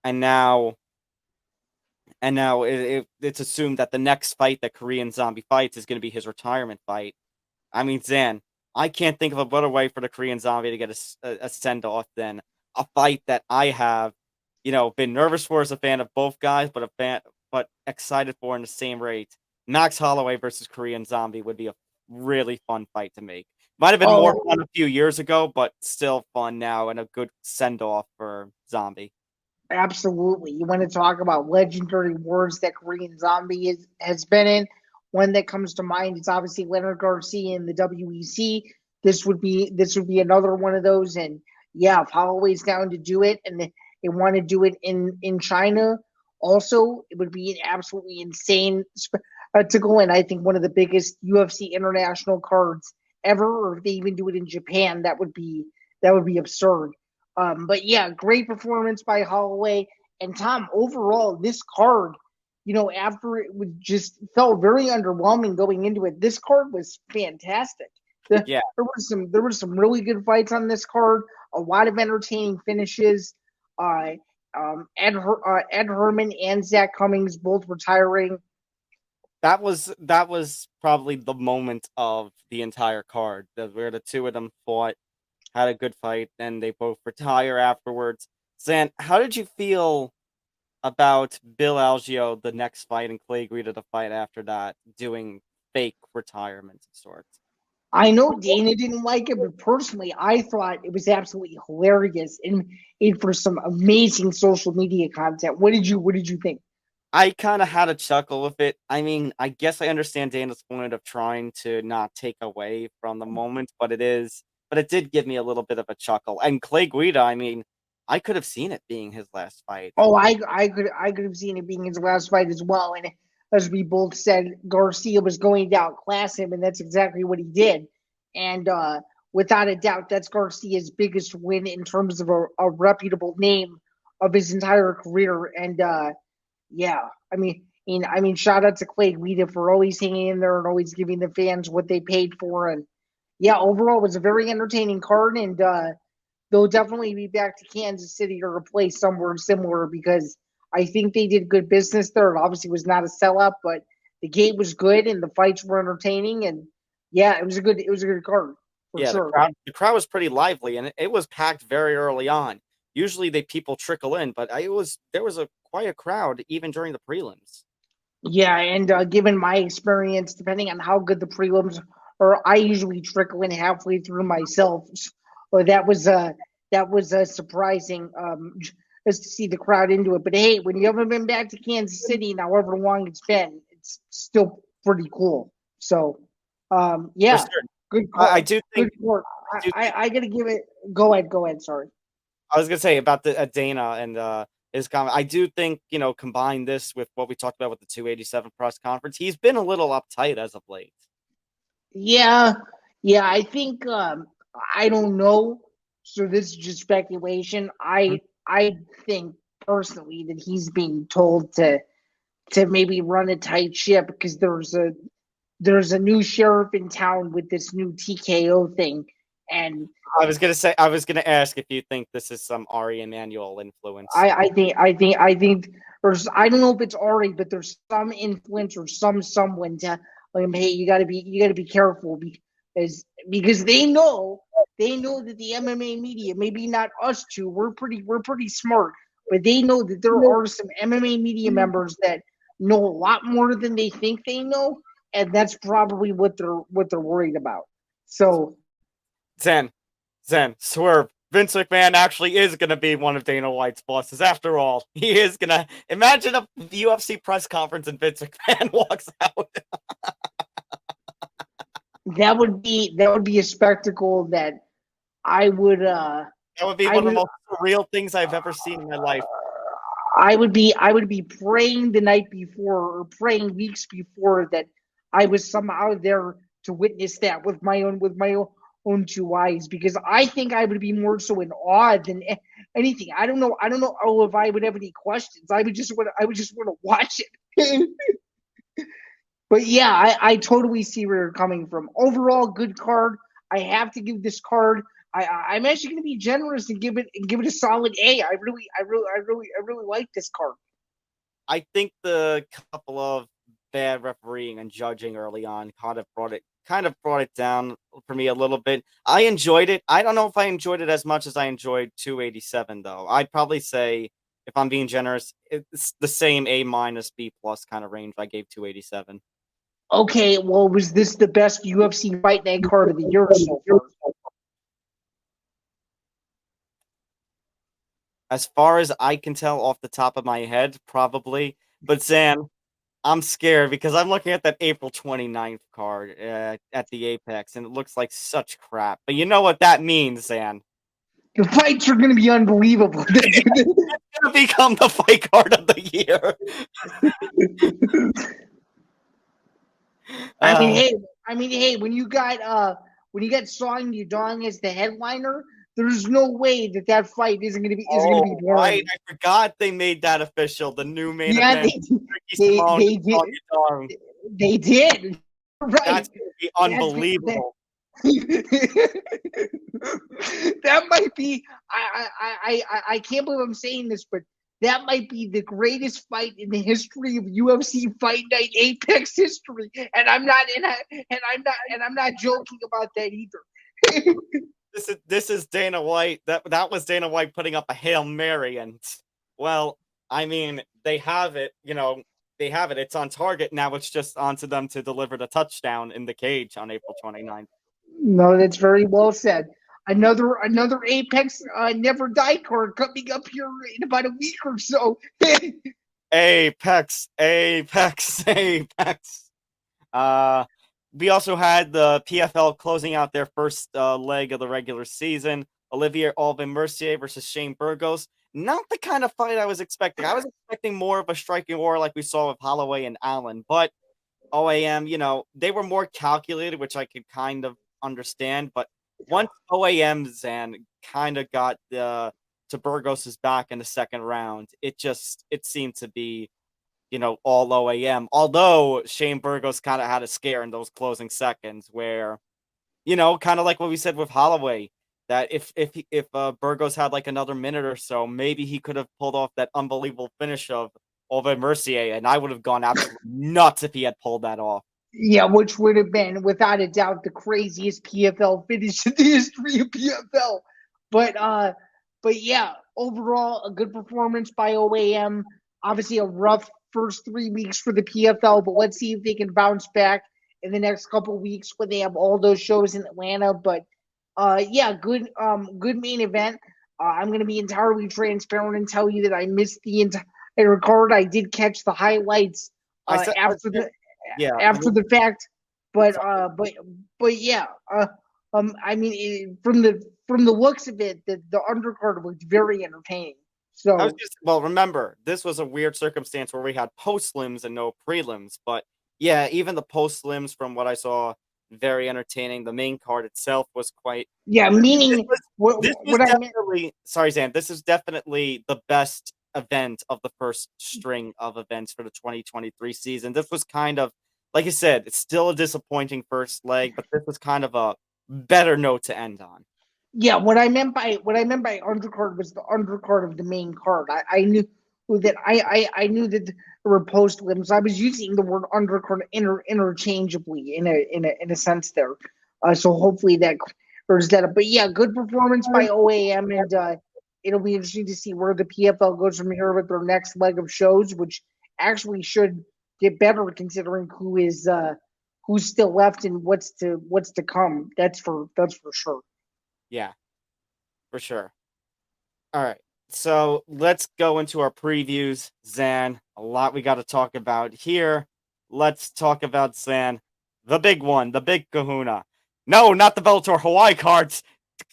And now it's assumed that the next fight that Korean Zombie fights is going to be his retirement fight. I mean, Zan, I can't think of a better way for the Korean Zombie to get a send-off than a fight that I have, been nervous for as a fan of both guys, but excited for in the same rate. Max Holloway versus Korean Zombie would be a really fun fight to make. Might have been more fun a few years ago, but still fun now and a good send-off for Zombie. Absolutely. You want to talk about legendary wars that Korean Zombie has been in. One that comes to mind is obviously Leonard Garcia in the WEC. This would be another one of those. And yeah, if Holloway's down to do it and they want to do it in China, also it would be an absolutely insane spectacle. And I think one of the biggest UFC international cards ever. Or if they even do it in Japan, that would be absurd. But yeah, great performance by Holloway. And Tom, overall, this card, after it was just felt very underwhelming going into it, this card was fantastic. Yeah, there were some really good fights on this card. A lot of entertaining finishes. Ed Herman and Zach Cummings both retiring. That was probably the moment of the entire card, where the two of them fought, had a good fight, and they both retire afterwards. Zan, how did you feel about Bill Algeo, the next fight, and Clay Guida, the fight after that, doing fake retirements of sorts? I know Dana didn't like it, but personally, I thought it was absolutely hilarious and for some amazing social media content. What did you think? I kind of had a chuckle with it. I mean, I guess I understand Dana's point of trying to not take away from the moment, but it did give me a little bit of a chuckle. And Clay Guida, I mean, I could have seen it being his last fight. Oh, I could have seen it being his last fight as well. And as we both said, Garcia was going to outclass him, and that's exactly what he did. And without a doubt, that's Garcia's biggest win in terms of a reputable name of his entire career. And yeah, I mean, shout out to Clay Guida for always hanging in there and always giving the fans what they paid for. And yeah, overall, it was a very entertaining card, and they'll definitely be back to Kansas City or a place somewhere similar because I think they did good business there. It obviously was not a sellout, but the gate was good and the fights were entertaining, and yeah, it was a good card for sure. The crowd was pretty lively, and it was packed very early on. Usually, people trickle in, but there was quite a crowd even during the prelims. Yeah, and given my experience, depending on how good the prelims are, I usually trickle in halfway through myself. So that was surprising just to see the crowd into it. But hey, when you haven't been back to Kansas City in however long it's been, it's still pretty cool. So yeah, sure. Good call. I do think I gotta give it. Go ahead. Sorry. I was gonna say about the Dana and his comment. I do think combine this with what we talked about with the 287 press conference. He's been a little uptight as of late. Yeah. I think I don't know. So this is just speculation. I think personally that he's being told to maybe run a tight ship because there's a new sheriff in town with this new TKO thing. And I was gonna ask if you think this is some Ari Emanuel influence. I think there's, I don't know if it's Ari, but there's some influence or someone to hey, you gotta be careful because they know that the MMA media, maybe not us two, we're pretty smart. but they know that there are some MMA media members that know a lot more than they think they know, and that's probably what they're worried about. So, Zain, swerve. Vince McMahon actually is going to be one of Dana White's bosses. After all, he is going to imagine a UFC press conference and Vince McMahon walks out. that would be a spectacle that I would that would be one of the most surreal things I've ever seen in my life. I would be praying the night before or praying weeks before that I was somehow there to witness that with my own two eyes, because I think I would be more so in awe than anything. I don't know if I would have any questions. I would just want to watch it. But yeah, I totally see where you're coming from. Overall, good card. I have to give this card. I'm actually going to be generous and give it a solid A. I really like this card. I think the couple of bad refereeing and judging early on kind of brought it down for me a little bit. I enjoyed it. I don't know if I enjoyed it as much as I enjoyed 287 though. I'd probably say, if I'm being generous, it's the same A minus B plus kind of range I gave 287. Okay, well, was this the best UFC Fight Night card of the year so far? As far as I can tell off the top of my head, probably. But Zain, I'm scared because I'm looking at that April 29th card at the Apex, and it looks like such crap. But you know what that means, Zain? The fights are going to be unbelievable. It's going to become the fight card of the year. I mean, hey, when you got Song Yudong as the headliner, there's no way that fight isn't going to be boring. Right, I forgot they made that official. The new main event. They did. Right. That's going to be unbelievable. That might be. I can't believe I'm saying this, but that might be the greatest fight in the history of UFC Fight Night Apex history, and I'm not joking about that either. This is Dana White. That was Dana White putting up a Hail Mary, and well, I mean, they have it. They have it. It's on target now. It's just on to them to deliver the touchdown in the cage on April 29th. No, that's very well said. Another Apex Never Die card coming up here in about a week or so. Apex. We also had the PFL closing out their first leg of the regular season. Olivier Aubin-Mercier versus Shane Burgos. Not the kind of fight I was expecting. I was expecting more of a striking war like we saw with Holloway and Allen. But OAM, they were more calculated, which I could kind of understand. But once OAM Zain kind of got to Burgos' back in the second round, it seemed to be all OAM. Although Shane Burgos kind of had a scare in those closing seconds where, kind of like what we said with Holloway, that if Burgos had like another minute or so, maybe he could have pulled off that unbelievable finish of Aubin-Mercier, and I would have gone absolutely nuts if he had pulled that off. Yeah, which would have been, without a doubt, the craziest PFL finish in the history of PFL. But yeah, overall, a good performance by OAM. Obviously, a rough first 3 weeks for the PFL, but let's see if they can bounce back in the next couple of weeks when they have all those shows in Atlanta. But yeah, good main event. I'm going to be entirely transparent and tell you that I missed the entire card. I did catch the highlights after the fact, but yeah, I mean, from the looks of it, the undercard was very entertaining. So remember, this was a weird circumstance where we had post-limbs and no prelims, but yeah, even the post-limbs, from what I saw, very entertaining. The main card itself was quite... Yeah, meaning... Sorry, Zain, this is definitely the best event of the first string of events for the 2023 season. This was kind of, like I said, it's still a disappointing first leg, but this was kind of a better note to end on. Yeah, what I meant by undercard was the undercard of the main card. I knew that I knew that there were post limbs. I was using the word undercard interchangeably in a sense there. So hopefully that clears that up. But yeah, good performance by OAM, and it'll be interesting to see where the PFL goes from here with their next leg of shows, which actually should get better considering who's still left and what's to come. That's for sure. Yeah, for sure. All right. So let's go into our previews, Zan. A lot we got to talk about here. Let's talk about Zan, the big one, the big kahuna. No, not the Bellator Hawaii cards.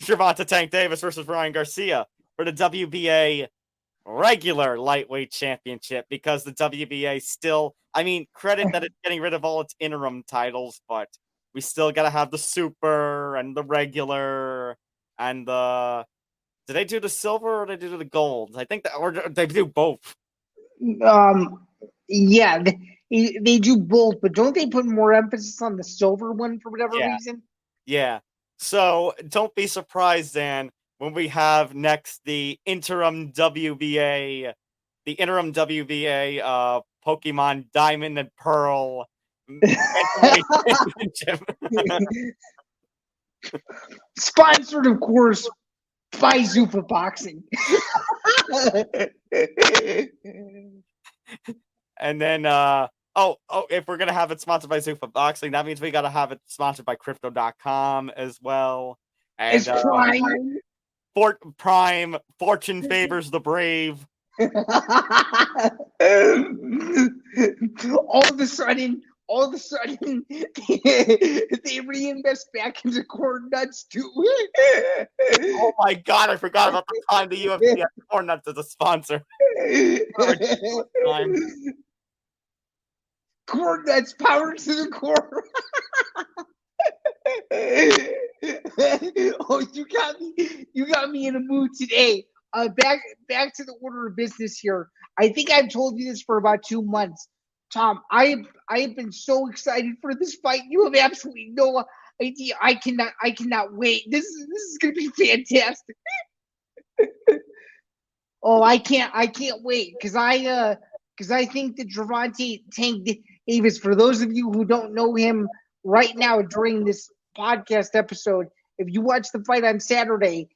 Gervonta Tank Davis versus Ryan Garcia for the WBA regular lightweight championship, because the WBA still, I mean, credit that it's getting rid of all its interim titles, but we still got to have the super and the regular and the. Did they do the silver or did they do the gold? I think that, or they do both. Yeah, they do both, but don't they put more emphasis on the silver one for whatever reason? Yeah. So don't be surprised, Dan, when we have next the interim WBA Pokemon Diamond and Pearl championship. Sponsored, of course, by Zuffa Boxing. And then, if we're going to have it sponsored by Zuffa Boxing, that means we got to have it sponsored by Crypto.com as well. And, it's Prime. Prime, Fortune favors the brave. All of a sudden, they reinvest back into corn nuts too. Oh my god, I forgot about the time the UFC had corn nuts as a sponsor. Corn nuts, power to the core. Oh, you got me in a mood today. Back to the order of business here. I think I've told you this for about 2 months. Tom, I have been so excited for this fight. You have absolutely no idea. I cannot wait. This is gonna be fantastic. Oh, I can't wait because I think that Gervonta Tank Davis, for those of you who don't know him right now during this podcast episode, if you watch the fight on Saturday,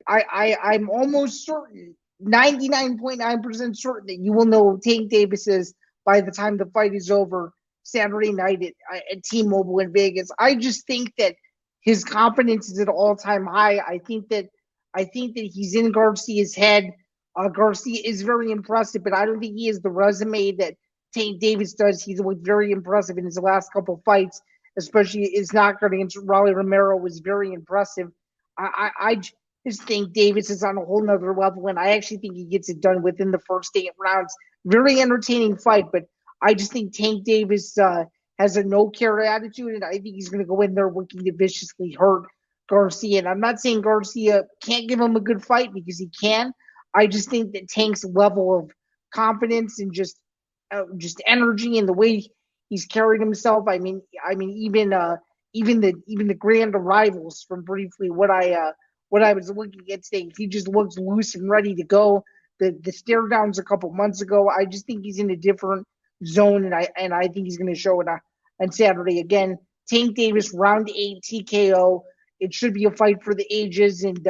I'm almost certain, 99.9% certain that you will know Tank Davis is by the time the fight is over Saturday night at T-Mobile in Vegas. I just think that his confidence is at an all-time high. I think that he's in Garcia's head. Garcia is very impressive, but I don't think he has the resume that Tank Davis does. He's looked very impressive in his last couple fights, especially his knockout against Raleigh Romero was very impressive. I just think Davis is on a whole nother level, and I actually think he gets it done within the first 8 rounds. Very entertaining fight, but I just think Tank Davis has a no-care attitude, and I think he's going to go in there looking to viciously hurt Garcia. And I'm not saying Garcia can't give him a good fight, because he can. I just think that Tank's level of confidence and just energy and the way he's carried himself. I mean, even the grand rivals from briefly what I was looking at today, he just looks loose and ready to go. The stare downs a couple months ago, I just think he's in a different zone, and I think he's going to show it on Saturday again. Tank Davis, round 8 TKO. It should be a fight for the ages, and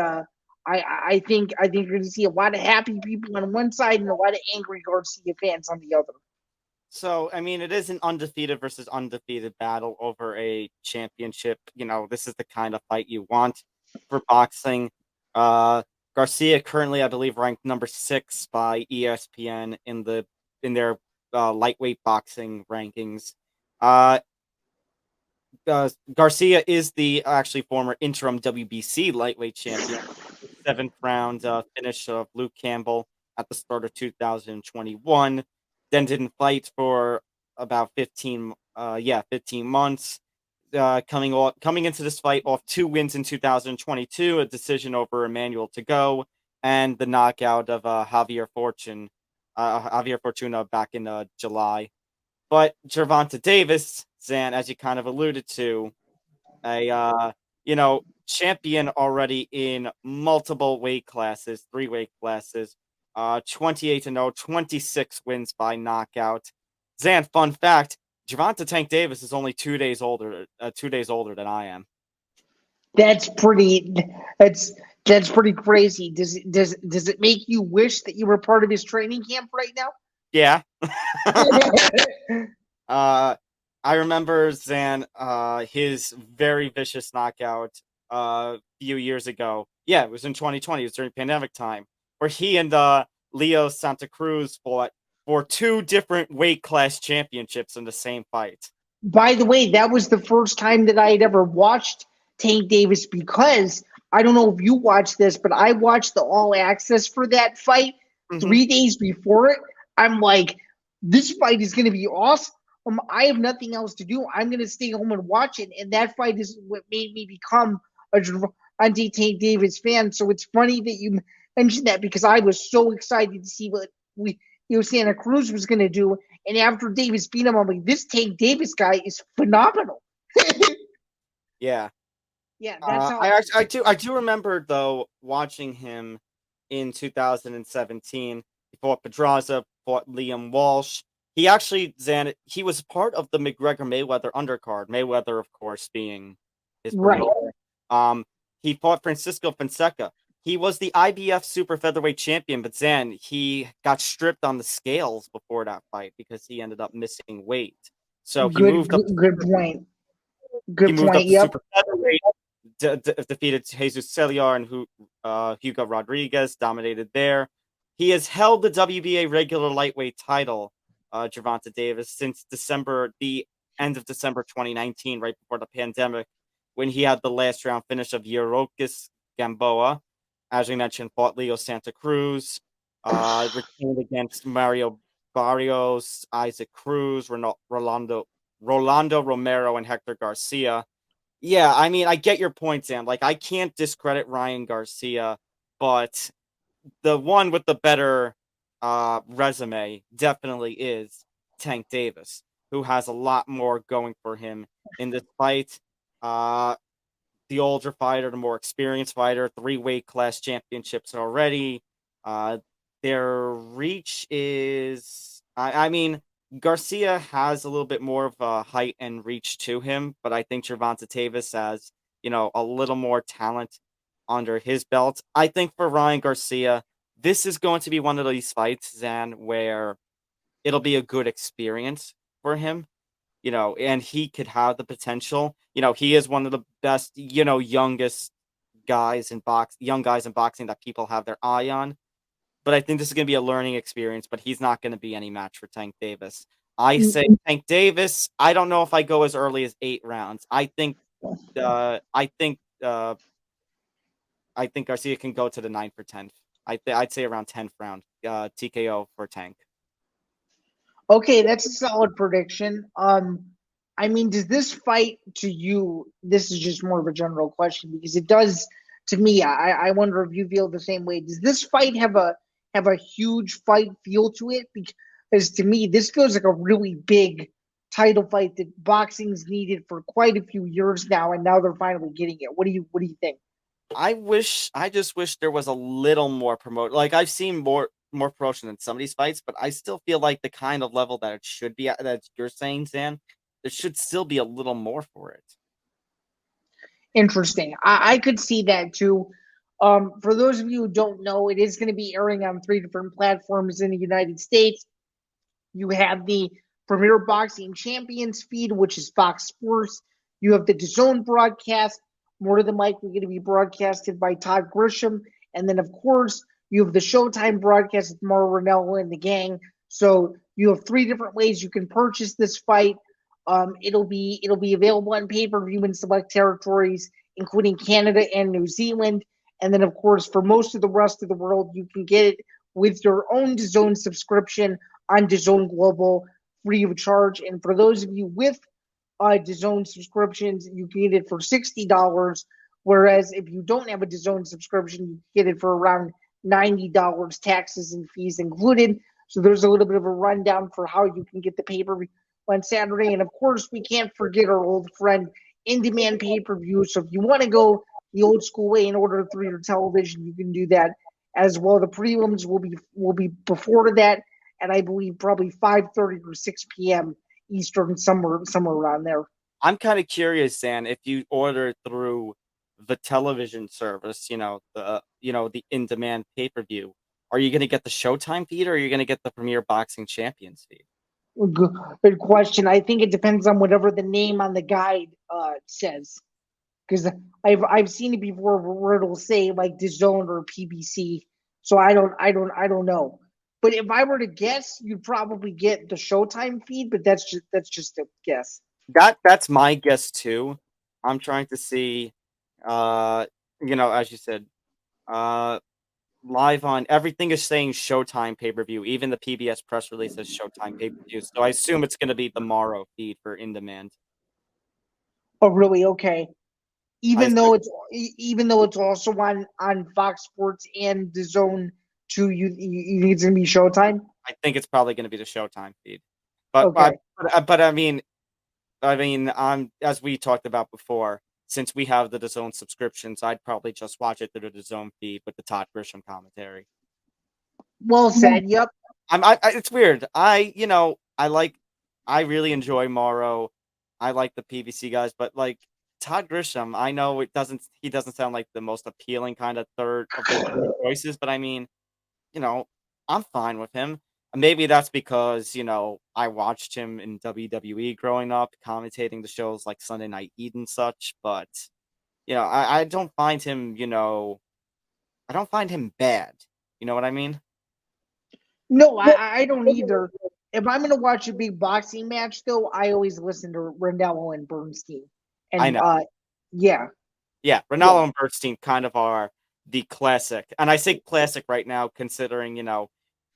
I think you're going to see a lot of happy people on one side and a lot of angry Garcia fans on the other. So, I mean, it is an undefeated versus undefeated battle over a championship. You know, this is the kind of fight you want for boxing. Garcia currently, I believe, ranked number 6 by ESPN in their lightweight boxing rankings. Garcia is the actually former interim WBC lightweight champion. 7th round finish of Luke Campbell at the start of 2021. Then didn't fight for about 15 months. Coming into this fight off 2 wins in 2022, a decision over Emmanuel Tagoe, and the knockout of Javier Fortuna back in July. But Gervonta Davis, Zan, as you kind of alluded to, a champion already in multiple weight classes, 3 weight classes, 28-0, 26 wins by knockout. Zan, fun fact: Gervonta Tank Davis is only 2 days older. 2 days older than I am. That's That's pretty crazy. Does it make you wish that you were part of his training camp right now? Yeah. I remember Zain, his very vicious knockout a few years ago. Yeah, it was in 2020. It was during pandemic time, where he and Leo Santa Cruz fought for 2 different weight class championships in the same fight. By the way, that was the first time that I had ever watched Tank Davis, because I don't know if you watched this, but I watched the All Access for that fight Mhm. 3 days before it. I'm like, this fight is going to be awesome. I have nothing else to do. I'm going to stay home and watch it. And that fight is what made me become a Gervonta Tank Davis fan. So it's funny that you mentioned that, because I was so excited to see what Santa Cruz was going to do. And after Davis beat him, I'm like, this Tank Davis guy is phenomenal. Yeah. Yeah, that's how I do remember though watching him in 2017. He fought Pedraza, fought Liam Walsh. He actually he was part of the McGregor Mayweather undercard. Mayweather, of course, being his right. promoter. He fought Francisco Fonseca. He was the IBF super featherweight champion, but Zain, he got stripped on the scales before that fight because he ended up missing weight. So he moved up. Good point. He Good moved up point. to Yep. super featherweight, defeated Jesus Celiar and Hugo Rodriguez, dominated there. He has held the WBA regular lightweight title, Gervonta Davis, since the end of December 2019, right before the pandemic, when he had the last round finish of Yerokis Gamboa. As we mentioned, fought Leo Santa Cruz, retained against Mario Barrios, Isaac Cruz, Rolando Romero, and Hector Garcia. Yeah, I mean, I get your point, Sam. Like, I can't discredit Ryan Garcia, but the one with the better resume definitely is Tank Davis, who has a lot more going for him in this fight. The older fighter, the more experienced fighter, 3 weight class championships already. Their reach is, I mean, Garcia has a little bit more of a height and reach to him, but I think Gervonta Davis has, a little more talent under his belt. I think for Ryan Garcia, this is going to be one of these fights, Zan, where it'll be a good experience for him, and he could have the potential. He is one of the best, youngest young guys in boxing that people have their eye on. But I think this is going to be a learning experience, but he's not going to be any match for Tank Davis. I say Tank Davis. I don't know if I go as early as 8 rounds. I think Garcia can go to the 9th or 10th. I'd say around 10th round, TKO for Tank. Okay, that's a solid prediction. I mean, does this fight to you? This is just more of a general question, because it does to me. I wonder if you feel the same way. Does this fight have a huge fight feel to it? Because to me, this feels like a really big title fight that boxing's needed for quite a few years now, and now they're finally getting it. What do you think? I just wish there was a little more promote. Like, I've seen more promotion in some of these fights, but I still feel like the kind of level that it should be at, that you're saying, Zan, there should still be a little more for it. Interesting. I could see that too. For those of you who don't know, it is going to be airing on 3 different platforms in the United States. You have the Premier Boxing Champions feed, which is Fox Sports. You have the DAZN broadcast, more than likely going to be broadcasted by Todd Grisham. And then, of course, you have the Showtime broadcast with Mauro Ranallo and the gang. So you have 3 different ways you can purchase this fight. It'll be available on pay-per-view in select territories, including Canada and New Zealand. And then, of course, for most of the rest of the world, you can get it with your own DAZN subscription on DAZN Global, free of charge. And for those of you with DAZN subscriptions, you can get it for $60. Whereas if you don't have a DAZN subscription, you get it for around $90, taxes and fees included. So there's a little bit of a rundown for how you can get the pay-per-view on Saturday. And of course, we can't forget our old friend in-demand pay-per-view. So if you want to go the old school way and order through your television, you can do that as well. The prelims will be before that, and I believe probably 5:30 or 6 p.m. Eastern, somewhere around there. I'm kind of curious, Zan, if you order through the television service, the in-demand pay-per-view, are you going to get the Showtime feed or are you going to get the Premier Boxing Champions feed? Good question. I think it depends on whatever the name on the guide says, because I've seen it before where it'll say like DAZN or PBC. So I don't know. But if I were to guess, you'd probably get the Showtime feed. But that's just a guess. That's my guess too. I'm trying to see, as you said, uh, live on everything is saying Showtime pay-per-view. Even the PBS press release says Showtime pay-per-view. So I assume it's going to be the Morrow feed for in demand. Oh, really? Okay. I Even assume- though it's also on Fox Sports and the Zone too, you think it's gonna be Showtime? I think it's probably going to be the Showtime feed. But Okay. but I mean, as we talked about before, since we have the DAZN subscriptions, I'd probably just watch it through the DAZN feed with the Todd Grisham commentary. Well said. Yep. It's weird. I really enjoy Morrow. I like the PVC guys, but like Todd Grisham, I know he doesn't sound like the most appealing kind of third of the three choices, but I mean, you know, I'm fine with him. Maybe that's because, I watched him in WWE growing up, commentating the shows like Sunday Night Heat and such, but I don't find him, I don't find him bad. You know what I mean? No, I don't either. If I'm gonna watch a big boxing match, though, I always listen to Randello and Bernstein. I And know. yeah, Yeah, Ronaldo and Bernstein kind of are the classic. And I say classic right now, considering,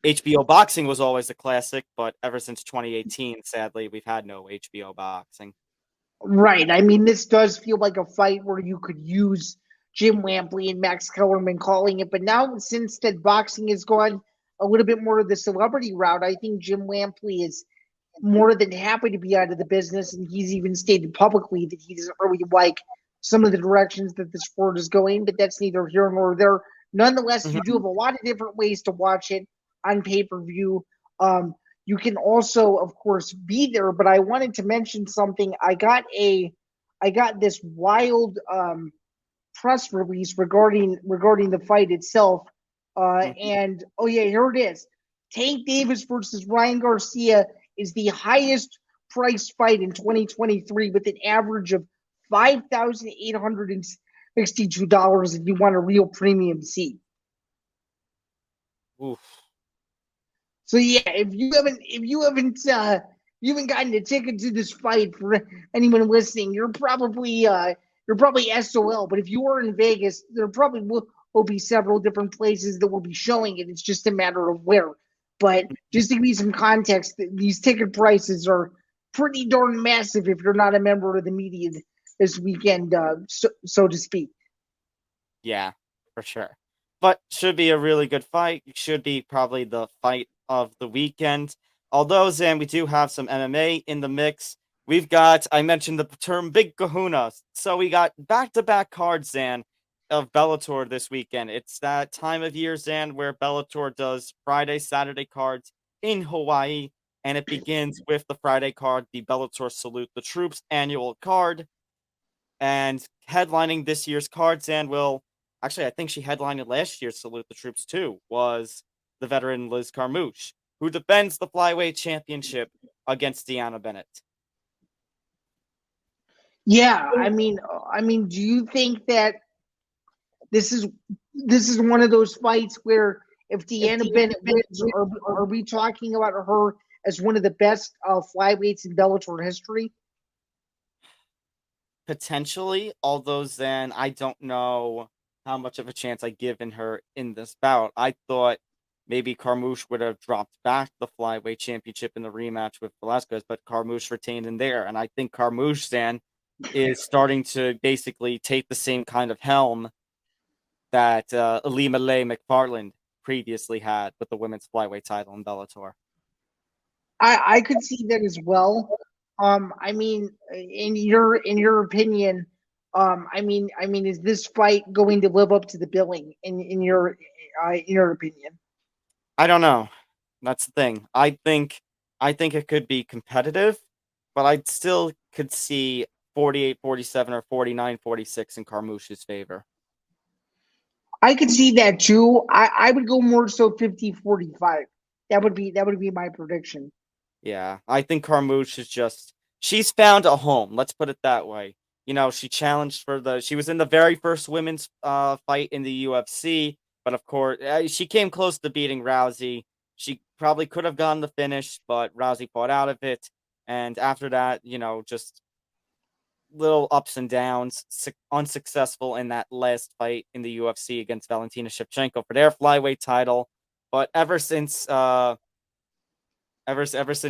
HBO boxing was always a classic, but ever since 2018, sadly, we've had no HBO boxing. right. I mean, this does feel like a fight where you could use Jim Lampley and Max Kellerman calling it, but now since that boxing has gone a little bit more of the celebrity route, I think Jim Lampley is more than happy to be out of the business, and he's even stated publicly that he doesn't really like some of the directions that the sport is going, but that's neither here nor there. Nonetheless, you do have a lot of different ways to watch it on pay-per-view. You can also, of course, be there, but I wanted to mention something. I got this wild press release regarding the fight itself. And oh yeah, here it is. Tank Davis versus Ryan Garcia is the highest priced fight in 2023 with an average of $5,862 if you want a real premium seat. Oof. So yeah, if you haven't gotten a ticket to this fight, for anyone listening, you're probably SOL. But if you are in Vegas, there probably will be several different places that will be showing it. It's just a matter of where. But just to give you some context, these ticket prices are pretty darn massive if you're not a member of the media this weekend, so to speak. Yeah, for sure. But should be a really good fight. Should be probably the fight of the weekend. Although, Zan, we do have some MMA in the mix. I mentioned the term Big Kahuna. So we got back-to-back cards, Zan, of Bellator this weekend. It's that time of year, Zan, where Bellator does Friday, Saturday cards in Hawaii. And it begins with the Friday card, the Bellator Salute the Troops annual card. And headlining this year's card, Zan, actually, I think she headlined last year's Salute the Troops too, was the veteran Liz Carmouche, who defends the flyweight championship against Deanna Bennett. Yeah, I mean, do you think that this is one of those fights where if Deanna Bennett wins, are we talking about her as one of the best flyweights in Bellator history? Potentially, although then I don't know how much of a chance I give in her in this bout. I thought maybe Carmouche would have dropped back the flyweight championship in the rematch with Velasquez, but Carmouche retained in there. And I think Carmouche then is starting to basically take the same kind of helm that Alima Leigh McFarland previously had with the women's flyweight title in Bellator. I could see that as well. I mean, in your opinion, I mean, is this fight going to live up to the billing in your opinion? I don't know. That's the thing. I think it could be competitive, but I still could see 48-47 or 49-46 in Carmouche's favor. I could see that too. I would go more so 50-45. That would be my prediction. Yeah, I think Carmouche is she's found a home. Let's put it that way. She challenged she was in the very first women's fight in the UFC, but of course, she came close to beating Rousey. She probably could have gotten the finish, but Rousey fought out of it. And after that, just little ups and downs, unsuccessful in that last fight in the UFC against Valentina Shevchenko for their flyweight title. But ever since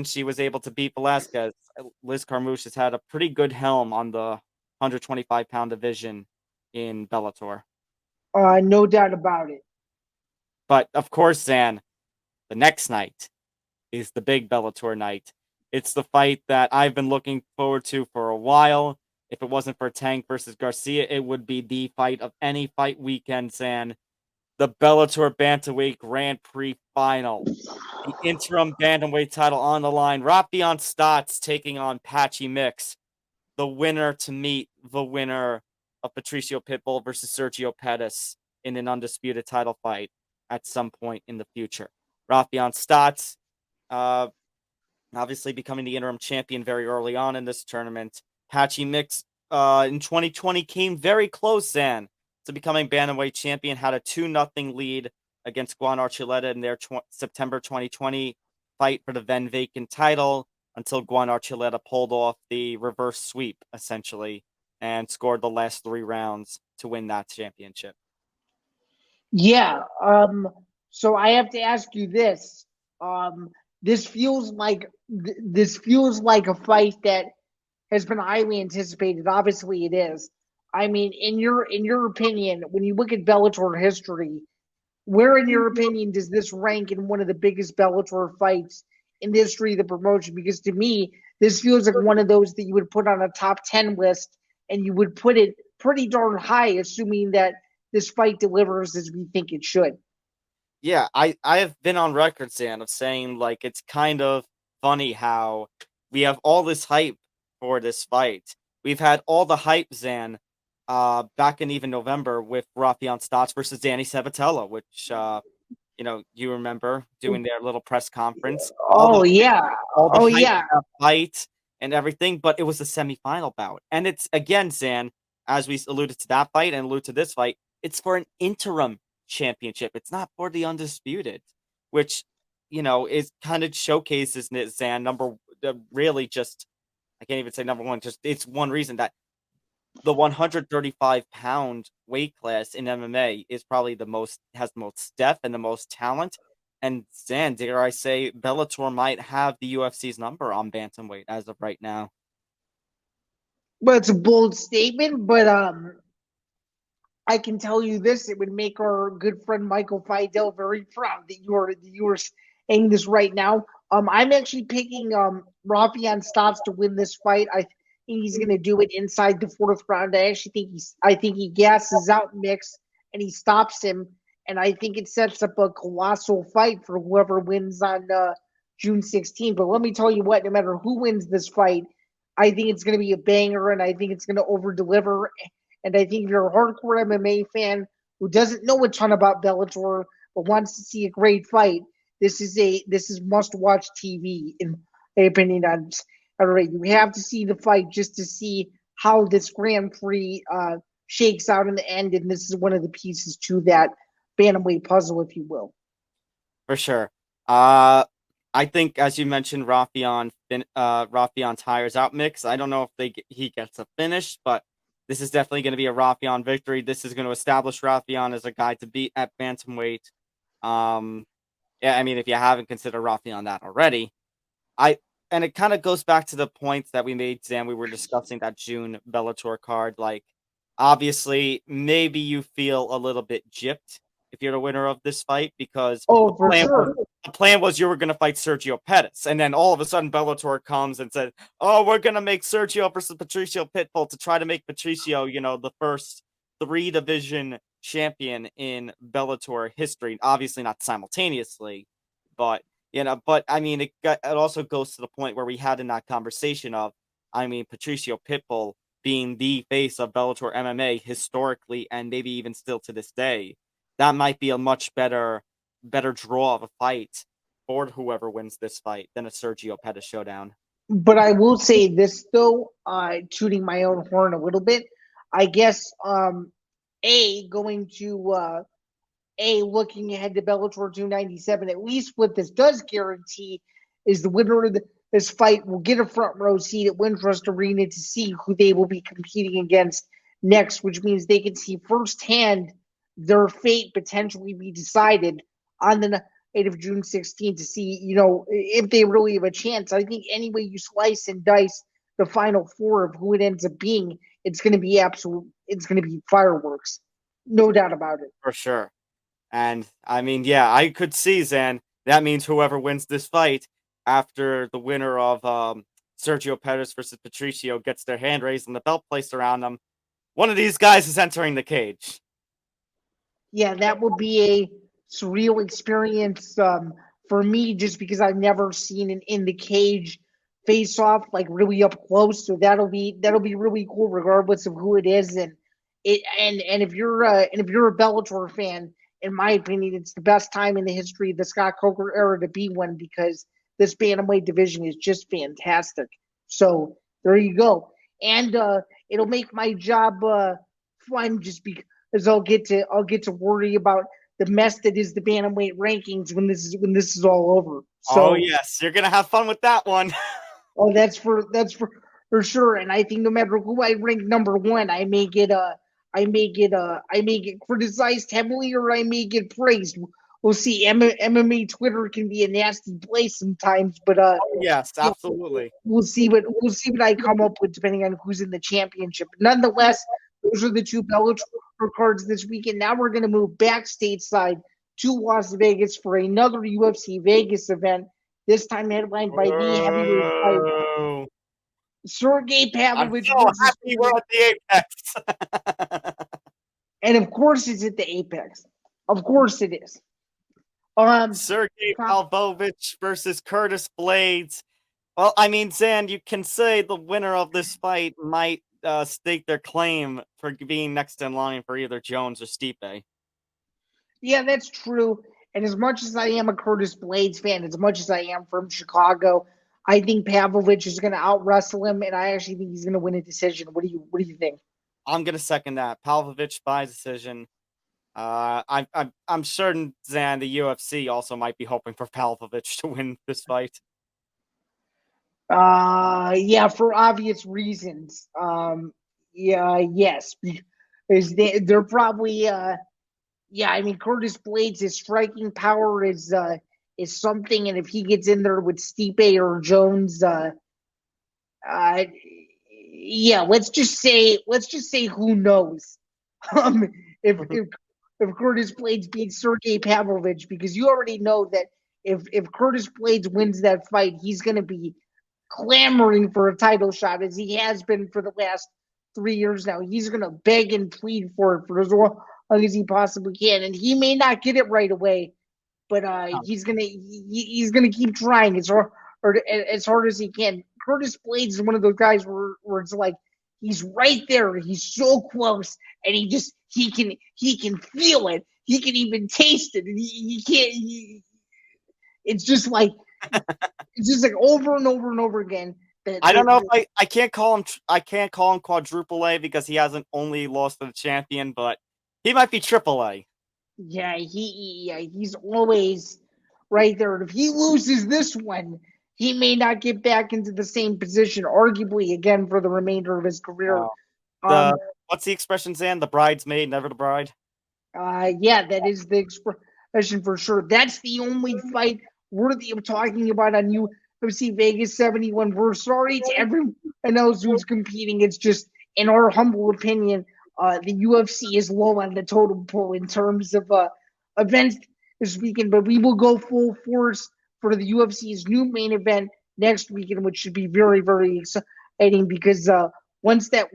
she was able to beat Velasquez, Liz Carmouche has had a pretty good helm on the 125-pound division in Bellator. No doubt about it. But of course, Zain, the next night is the big Bellator night. It's the fight that I've been looking forward to for a while. If it wasn't for Tank versus Garcia, it would be the fight of any fight weekend, Zain. The Bellator Bantamweight Grand Prix Final. The interim bantamweight title on the line. Rafion Stotts taking on Patchy Mix. The winner to meet the winner of Patricio Pitbull versus Sergio Pettis in an undisputed title fight at some point in the future. Rafion Stotts, obviously becoming the interim champion very early on in this tournament. Patchy Mix in 2020 came very close, Zain, to becoming bantamweight champion. Had a 2-0 lead against Juan Archuleta in their September 2020 fight for the then vacant title until Juan Archuleta pulled off the reverse sweep, essentially, and scored the last 3 rounds to win that championship. Yeah. So I have to ask you this. This feels like a fight that has been highly anticipated. Obviously, it is. I mean, in your opinion, when you look at Bellator history, where, in your opinion, does this rank in one of the biggest Bellator fights in the history of the promotion? Because to me, this feels like one of those that you would put on a top 10 list, and you would put it pretty darn high, assuming that this fight delivers as we think it should. Yeah, I have been on record, Zain, of saying, like, it's kind of funny how we have all this hype for this fight. We've had all the hype, Zain, back in even November with Rafion Stotts versus Danny Sabatello, which you remember doing their little press conference. Oh yeah. All the Oh hype yeah. for that fight and everything, but it was a semifinal bout. And it's, again, Zain, as we alluded to that fight and allude to this fight, it's for an interim championship. It's not for the undisputed, which, is kind of showcases Zain, really just, I can't even say number one, just it's one reason that the 135-pound weight class in MMA is probably has the most depth and the most talent. And Zain, dare I say, Bellator might have the UFC's number on bantamweight as of right now. Well, it's a bold statement, but I can tell you this: it would make our good friend Michael Fidel very proud that you are saying this right now. I'm actually picking Rafion Stotts to win this fight. I think he's going to do it inside the 4th round. I think he gasses out Mix and he stops him, and I think it sets up a colossal fight for whoever wins on June 16th. But let me tell you what: no matter who wins this fight, I think it's going to be a banger, and I think it's going to over deliver. And I think if you're a hardcore MMA fan who doesn't know a ton about Bellator but wants to see a great fight, this is must-watch TV, in my opinion. All right, you have to see the fight just to see how this Grand Prix shakes out in the end, and this is one of the pieces to that bantamweight puzzle, if you will. For sure. I think, as you mentioned, Rafion tires out Mix. I don't know if he gets a finish, but this is definitely going to be a Rafion victory. This is going to establish Rafion as a guy to beat at bantamweight. Yeah, I mean, if you haven't considered Rafion that already, and it kind of goes back to the points that we made, Zain. We were discussing that June Bellator card. Like, obviously, maybe you feel a little bit gypped if you're the winner of this fight, because the plan was you were going to fight Sergio Pettis, and then all of a sudden Bellator comes and said, "Oh, we're going to make Sergio versus Patricio Pitbull to try to make Patricio, the first 3-division champion in Bellator history." Obviously, not simultaneously, but I mean, it also goes to the point where we had in that conversation of, I mean, Patricio Pitbull being the face of Bellator MMA historically, and maybe even still to this day, that might be a much better draw of a fight for whoever wins this fight than a Sergio Pettis showdown. But I will say this though, tooting my own horn a little bit. I guess looking ahead to Bellator 297, at least what this does guarantee is the winner of this fight will get a front row seat at Wintrust Arena to see who they will be competing against next, which means they can see firsthand their fate potentially be decided on the night of June 16th to see, if they really have a chance. I think any way you slice and dice the final four of who it ends up being, it's going to be fireworks. No doubt about it. For sure. And I mean, yeah, I could see, Zain. That means whoever wins this fight after the winner of Sergio Pettis versus Patricio gets their hand raised and the belt placed around them, one of these guys is entering the cage. Yeah, that would be a surreal experience for me, just because I've never seen an in the cage face off like really up close. So that'll be really cool, regardless of who it is. And if you're a Bellator fan, in my opinion, it's the best time in the history of the Scott Coker era to be one, because this bantamweight division is just fantastic. So there you go. And it'll make my job fun, just because I'll get to worry about the mess that is the bantamweight rankings when this is all over. So, oh yes, you're gonna have fun with that one. Oh, that's for sure. And I think no matter who I rank number one, I may get criticized heavily, or I may get praised. We'll see. MMA Twitter can be a nasty place sometimes, but yes, absolutely. We'll see what I come up with depending on who's in the championship. Nonetheless, those are the two Bellator cards this weekend. Now we're going to move back stateside to Las Vegas for another UFC Vegas event. This time headlined by the heavyweight fighter Sergey Pavlovich. I'm so happy we're at the Apex. And of course it's at the Apex. Of course it is. Sergey Pavlovich versus Curtis Blades. Well, I mean, Zain, you can say the winner of this fight might stake their claim for being next in line for either Jones or Stipe. Yeah, that's true. And as much as I am a Curtis Blades fan, as much as I am from Chicago, I think Pavlovich is going to out-wrestle him, and I actually think he's going to win a decision. What do you think? I'm going to second that. Pavlovich by decision. I'm certain, Zain, the UFC also might be hoping for Pavlovich to win this fight. Yeah, for obvious reasons. Yes, because they're probably yeah, I mean, Curtis Blades, his striking power is something, and if he gets in there with Stipe or Jones, yeah, let's just say who knows, if Curtis Blades beats Sergey Pavlovich, because you already know that if Curtis Blades wins that fight, he's going to be clamoring for a title shot, as he has been for the last 3 years now. He's going to beg and plead for it for as long as he possibly can, and he may not get it right away, but he's gonna keep trying as hard as he can. Curtis Blades is one of those guys where it's like he's right there, he's so close, and he can feel it, he can even taste it, and he can't. It's just like over and over and over again. I don't know if I can't call him quadruple A because he hasn't only lost to the champion, but he might be triple A. Yeah, he's always right there. And if he loses this one, he may not get back into the same position, arguably, again, for the remainder of his career. What's the expression, Zain? The bridesmaid, never the bride? Yeah, that is the expression for sure. That's the only fight worthy of talking about on UFC Vegas 71. We're sorry to everyone else who's competing. It's just, in our humble opinion, the UFC is low on the totem pole in terms of events this weekend, but we will go full force for the UFC's new main event next weekend, which should be very, very exciting, because once that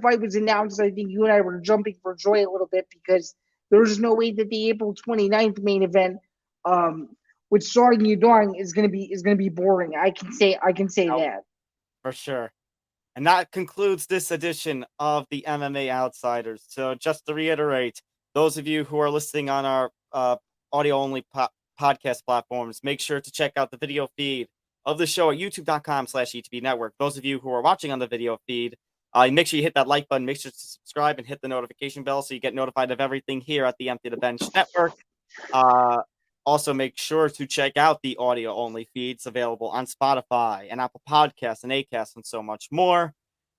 fight was announced, I think you and I were jumping for joy a little bit, because there's no way that the April 29th main event with Song Yudong is gonna be boring. I can say that. For sure. And that concludes this edition of the MMA Outsiders. So just to reiterate, those of you who are listening on our audio-only podcast platforms, make sure to check out the video feed of the show at youtube.com/ETB Network. Those of you who are watching on the video feed, make sure you hit that like button, make sure to subscribe and hit the notification bell so you get notified of everything here at the Empty the Bench Network. Also, make sure to check out the audio-only feeds available on Spotify and Apple Podcasts and Acast and so much more.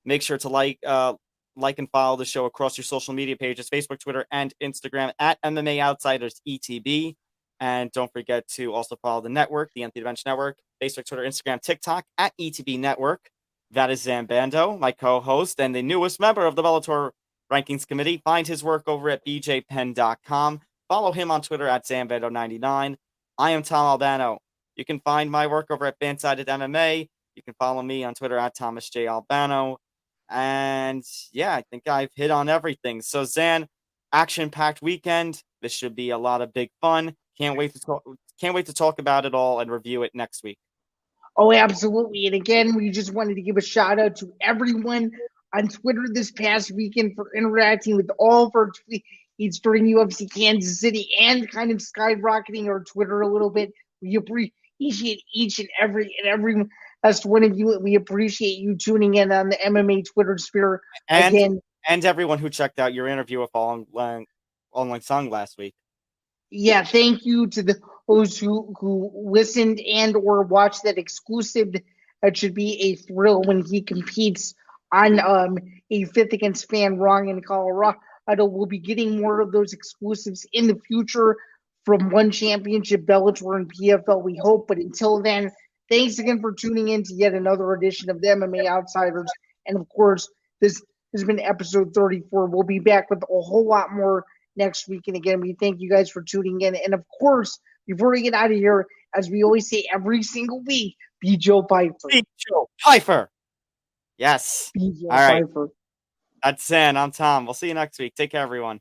Make sure to like and follow the show across your social media pages, Facebook, Twitter, and Instagram at MMA Outsiders ETB. And don't forget to also follow the network, the Empty the Bench Network, Facebook, Twitter, Instagram, TikTok at ETB Network. That is Zain Bando, my co-host and the newest member of the Bellator Rankings Committee. Find his work over at bjpen.com. Follow him on Twitter at ZanBando99. I am Tom Albano. You can find my work over at Fansided MMA. You can follow me on Twitter at Thomas J. Albano. And yeah, I think I've hit on everything. So Zain, action-packed weekend. This should be a lot of big fun. Can't wait to talk about it all and review it next week. Oh, absolutely. And again, we just wanted to give a shout out to everyone on Twitter this past weekend for interacting with all of our tweets during UFC Kansas City and kind of skyrocketing our Twitter a little bit. We appreciate each and every last one of you. We appreciate you tuning in on the MMA Twitter sphere again. And everyone who checked out your interview with Ong Lang Sung last week. Yeah, thank you to those who listened and or watched that exclusive. That should be a thrill when he competes on a 5th against Fan Wrong in Colorado. We'll be getting more of those exclusives in the future from One Championship, Bellator, and PFL, we hope. But until then, thanks again for tuning in to yet another edition of the MMA Outsiders. And of course, this has been episode 34. We'll be back with a whole lot more next week. And again, we thank you guys for tuning in. And of course, before we get out of here, as we always say every single week, be Joe Pyfer. Be Joe Pyfer. Yes. Be Joe All right. Pyfer. That's Zain. I'm Tom. We'll see you next week. Take care, everyone.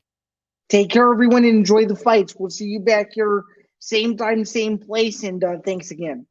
Take care, everyone, and enjoy the fights. We'll see you back here, same time, same place. And thanks again.